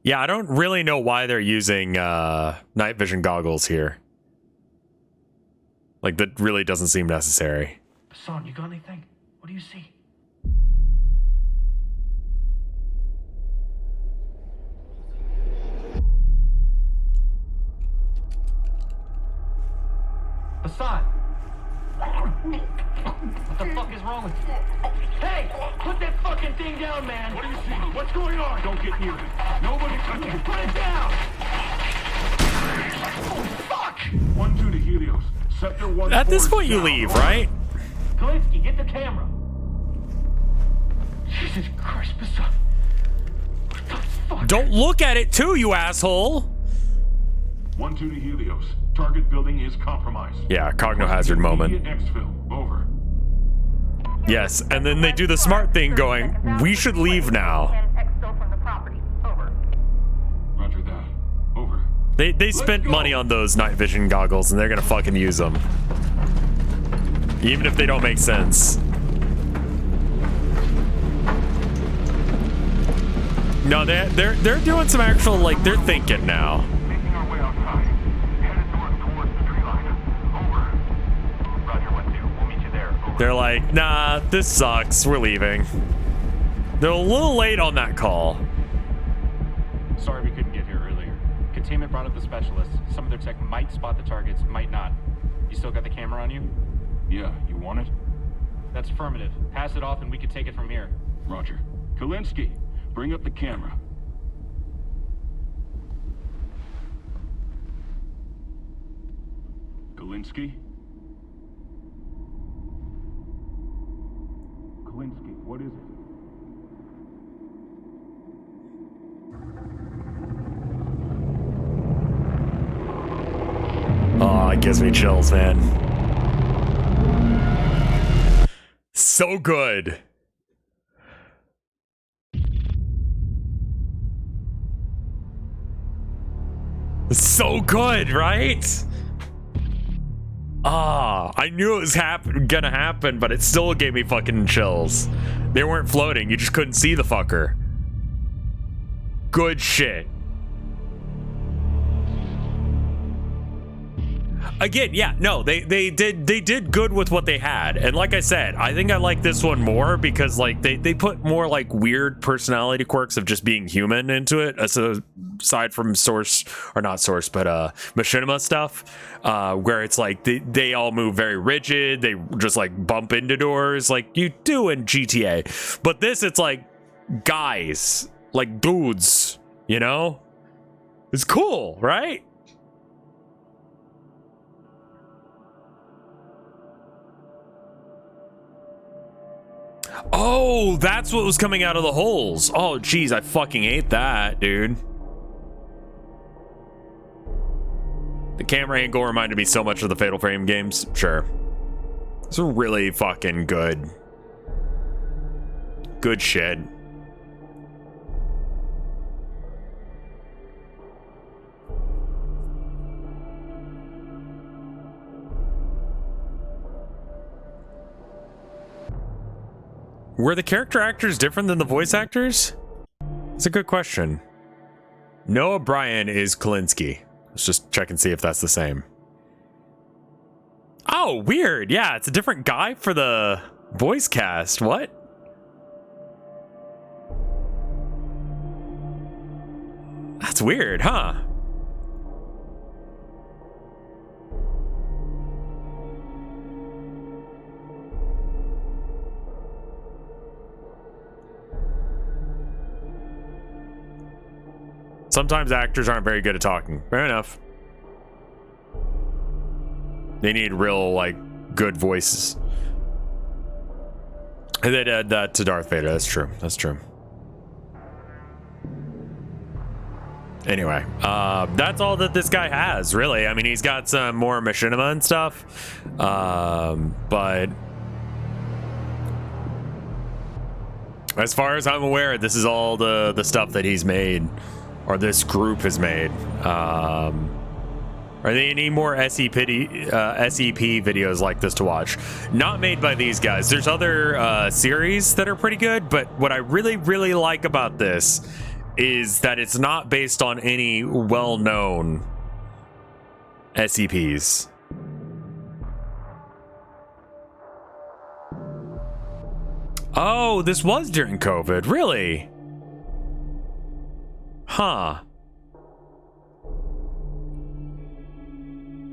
Yeah, I don't really know why they're using night vision goggles here. Like, that really doesn't seem necessary. Son, you got anything? What do you see? Hassan! What the fuck is wrong with you? Hey! Put that fucking thing down, man! What do you see? What's going on? Don't get near it. Nobody touch it. Put it down! Oh, fuck! 1-2 to Helios. Sector 1. At this point, you leave, right? Kalinsky, get the camera. Jesus Christ, Hassan. What the fuck? Don't look at it too, you asshole! 1-2 to Helios. Target building is compromised. Yeah, Cognitohazard moment. Exfil. Over. Yes, and then they do the smart thing going, we should leave now. Roger that. Over. They spent money on those night vision goggles and they're gonna fucking use them. Even if they don't make sense. No, they're doing some actual, like, they're thinking now. They're like, nah, this sucks. We're leaving. They're a little late on that call. Sorry we couldn't get here earlier. Containment brought up the specialists. Some of their tech might spot the targets, might not. You still got the camera on you? Yeah, you want it? That's affirmative. Pass it off and we can take it from here. Roger. Kalinsky, bring up the camera. Kalinsky? Kalinsky, what is it? Oh, it gives me chills, man. So good. So good, right? Ah, I knew it was gonna happen, but it still gave me fucking chills. They weren't floating, you just couldn't see the fucker. Good shit. Again, yeah, no, they did good with what they had. And like I said, I think I like this one more because like they put more like weird personality quirks of just being human into it, aside from source, or not source, but machinima stuff, where it's like they all move very rigid, they just like bump into doors like you do in GTA. But this, it's like guys, like dudes, you know? It's cool, right? Oh, that's what was coming out of the holes. Oh, geez, I fucking hate that, dude. The camera angle reminded me so much of the Fatal Frame games. Sure. It's really fucking good. Good shit. Were the character actors different than the voice actors? That's a good question. Noah Bryan is Kalinsky. Let's just check and see if that's the same. Oh, weird. Yeah, it's a different guy for the voice cast. What? That's weird, huh? Sometimes actors aren't very good at talking. Fair enough. They need real, like, good voices. And they did that to Darth Vader. That's true. That's true. Anyway, that's all that this guy has, really. I mean, he's got some more machinima and stuff. But as far as I'm aware, this is all the stuff that he's made. Or this group has made. Are there any more SCP videos like this to watch? Not made by these guys. There's other series that are pretty good, but what I really, really like about this is that it's not based on any well-known SCPs. Oh, this was during COVID, really? Huh.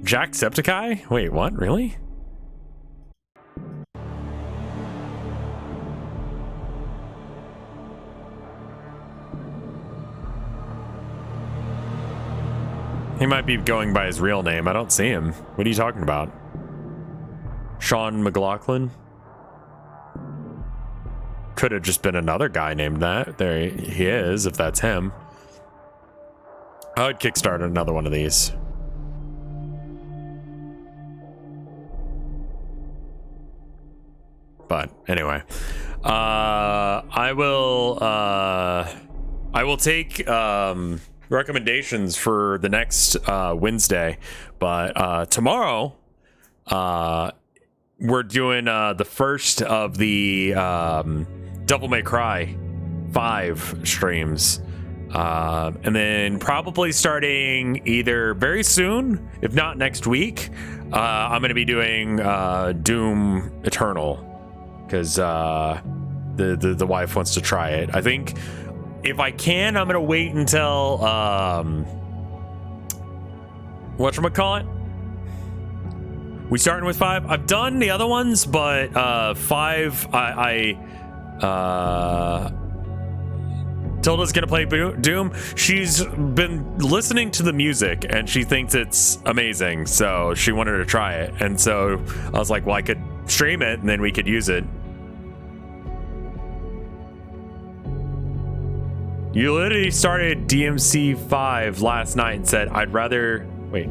Jacksepticeye? Wait, what? Really? He might be going by his real name. I don't see him. What are you talking about? Sean McLaughlin? Could have just been another guy named that. There he is, if that's him. I would kickstart another one of these. But anyway, I will take recommendations for the next Wednesday, but tomorrow we're doing the first of the Devil May Cry 5 streams, and then probably starting either very soon, if not next week, I'm going to be doing Doom Eternal, because the wife wants to try it. I think if I can, I'm gonna wait until whatchamacallit? We starting with 5? I've done the other ones, but 5 Tilda's gonna play Doom. She's been listening to the music and she thinks it's amazing, so she wanted to try it. And so I was like, well, I could stream it and then we could use it. You literally started DMC 5 last night and said, I'd rather... Wait.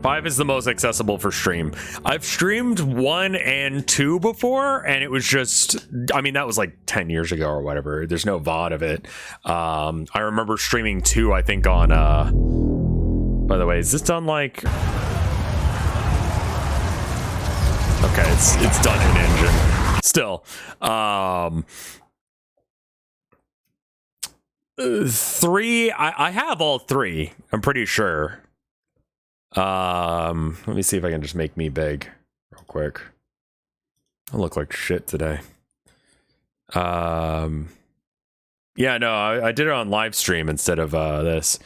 Five is the most accessible for stream. I've streamed 1 and 2 before, and it was just... I mean, that was like 10 years ago or whatever. There's no VOD of it. I remember streaming 2, I think, on... By the way, is this done like... Okay, it's done in engine. Still, 3. I have all 3. I'm pretty sure. Let me see if I can just make me big real quick. I look like shit today. Yeah, no, I did it on live stream instead of this.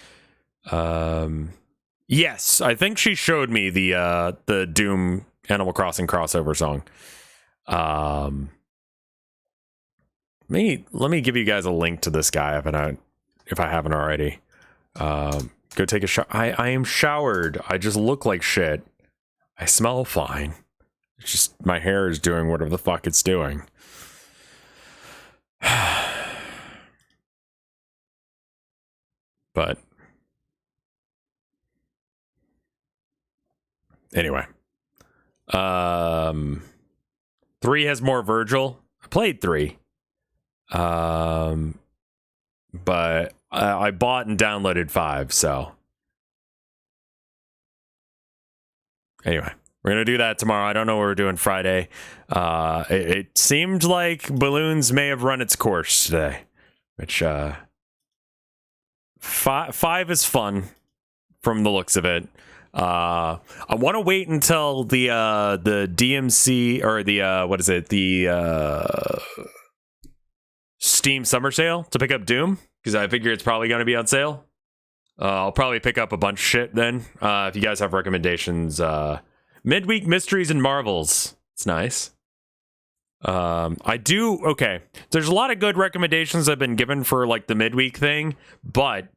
Yes, I think she showed me the Doom Animal Crossing crossover song. Let me give you guys a link to this guy if I haven't already. Go take a shower. I am showered. I just look like shit. I smell fine. It's just my hair is doing whatever the fuck it's doing. But anyway. 3 has more Virgil. I played 3. But I bought and downloaded 5, so. Anyway, we're gonna do that tomorrow. I don't know what we're doing Friday. It seemed like Balloons may have run its course today, which 5 is fun from the looks of it. I want to wait until the DMC or the what is it, the Steam summer sale to pick up Doom, because I figure it's probably going to be on sale. I'll probably pick up a bunch of shit then. If you guys have recommendations, midweek mysteries and marvels, it's nice. I do. Okay, there's a lot of good recommendations I've been given for like the midweek thing, but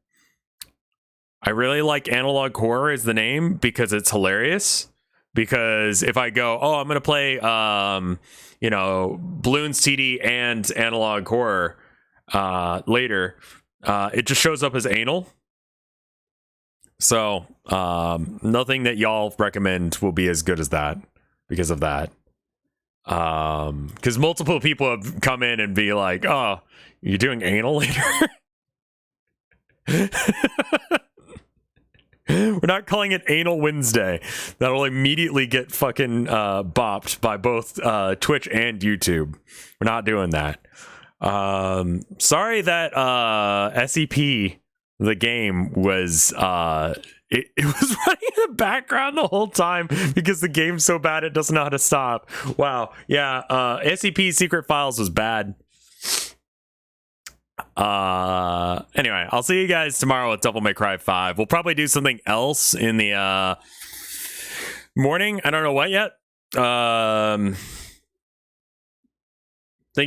I really like Analog Horror as the name because it's hilarious. Because if I go, oh, I'm going to play, you know, Balloons TD and Analog Horror later, it just shows up as anal. So nothing that y'all recommend will be as good as that because of that. Because multiple people have come in and be like, oh, you're doing anal later? We're not calling it Anal Wednesday. That'll immediately get fucking bopped by both Twitch and YouTube. We're not doing that. Sorry that SCP, the game, was it was running in the background the whole time because the game's so bad it doesn't know how to stop. Wow. Yeah, SCP Secret Files was bad. Anyway, I'll see you guys tomorrow with Devil May Cry 5. We'll probably do something else in the morning. I don't know what yet. Thank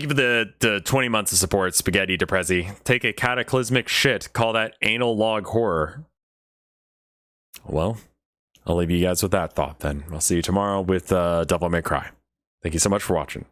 you for the 20 months of support, Spaghetti Deprezi. Take a cataclysmic shit. Call that anal log horror. Well, I'll leave you guys with that thought then. I'll see you tomorrow with Devil May Cry. Thank you so much for watching.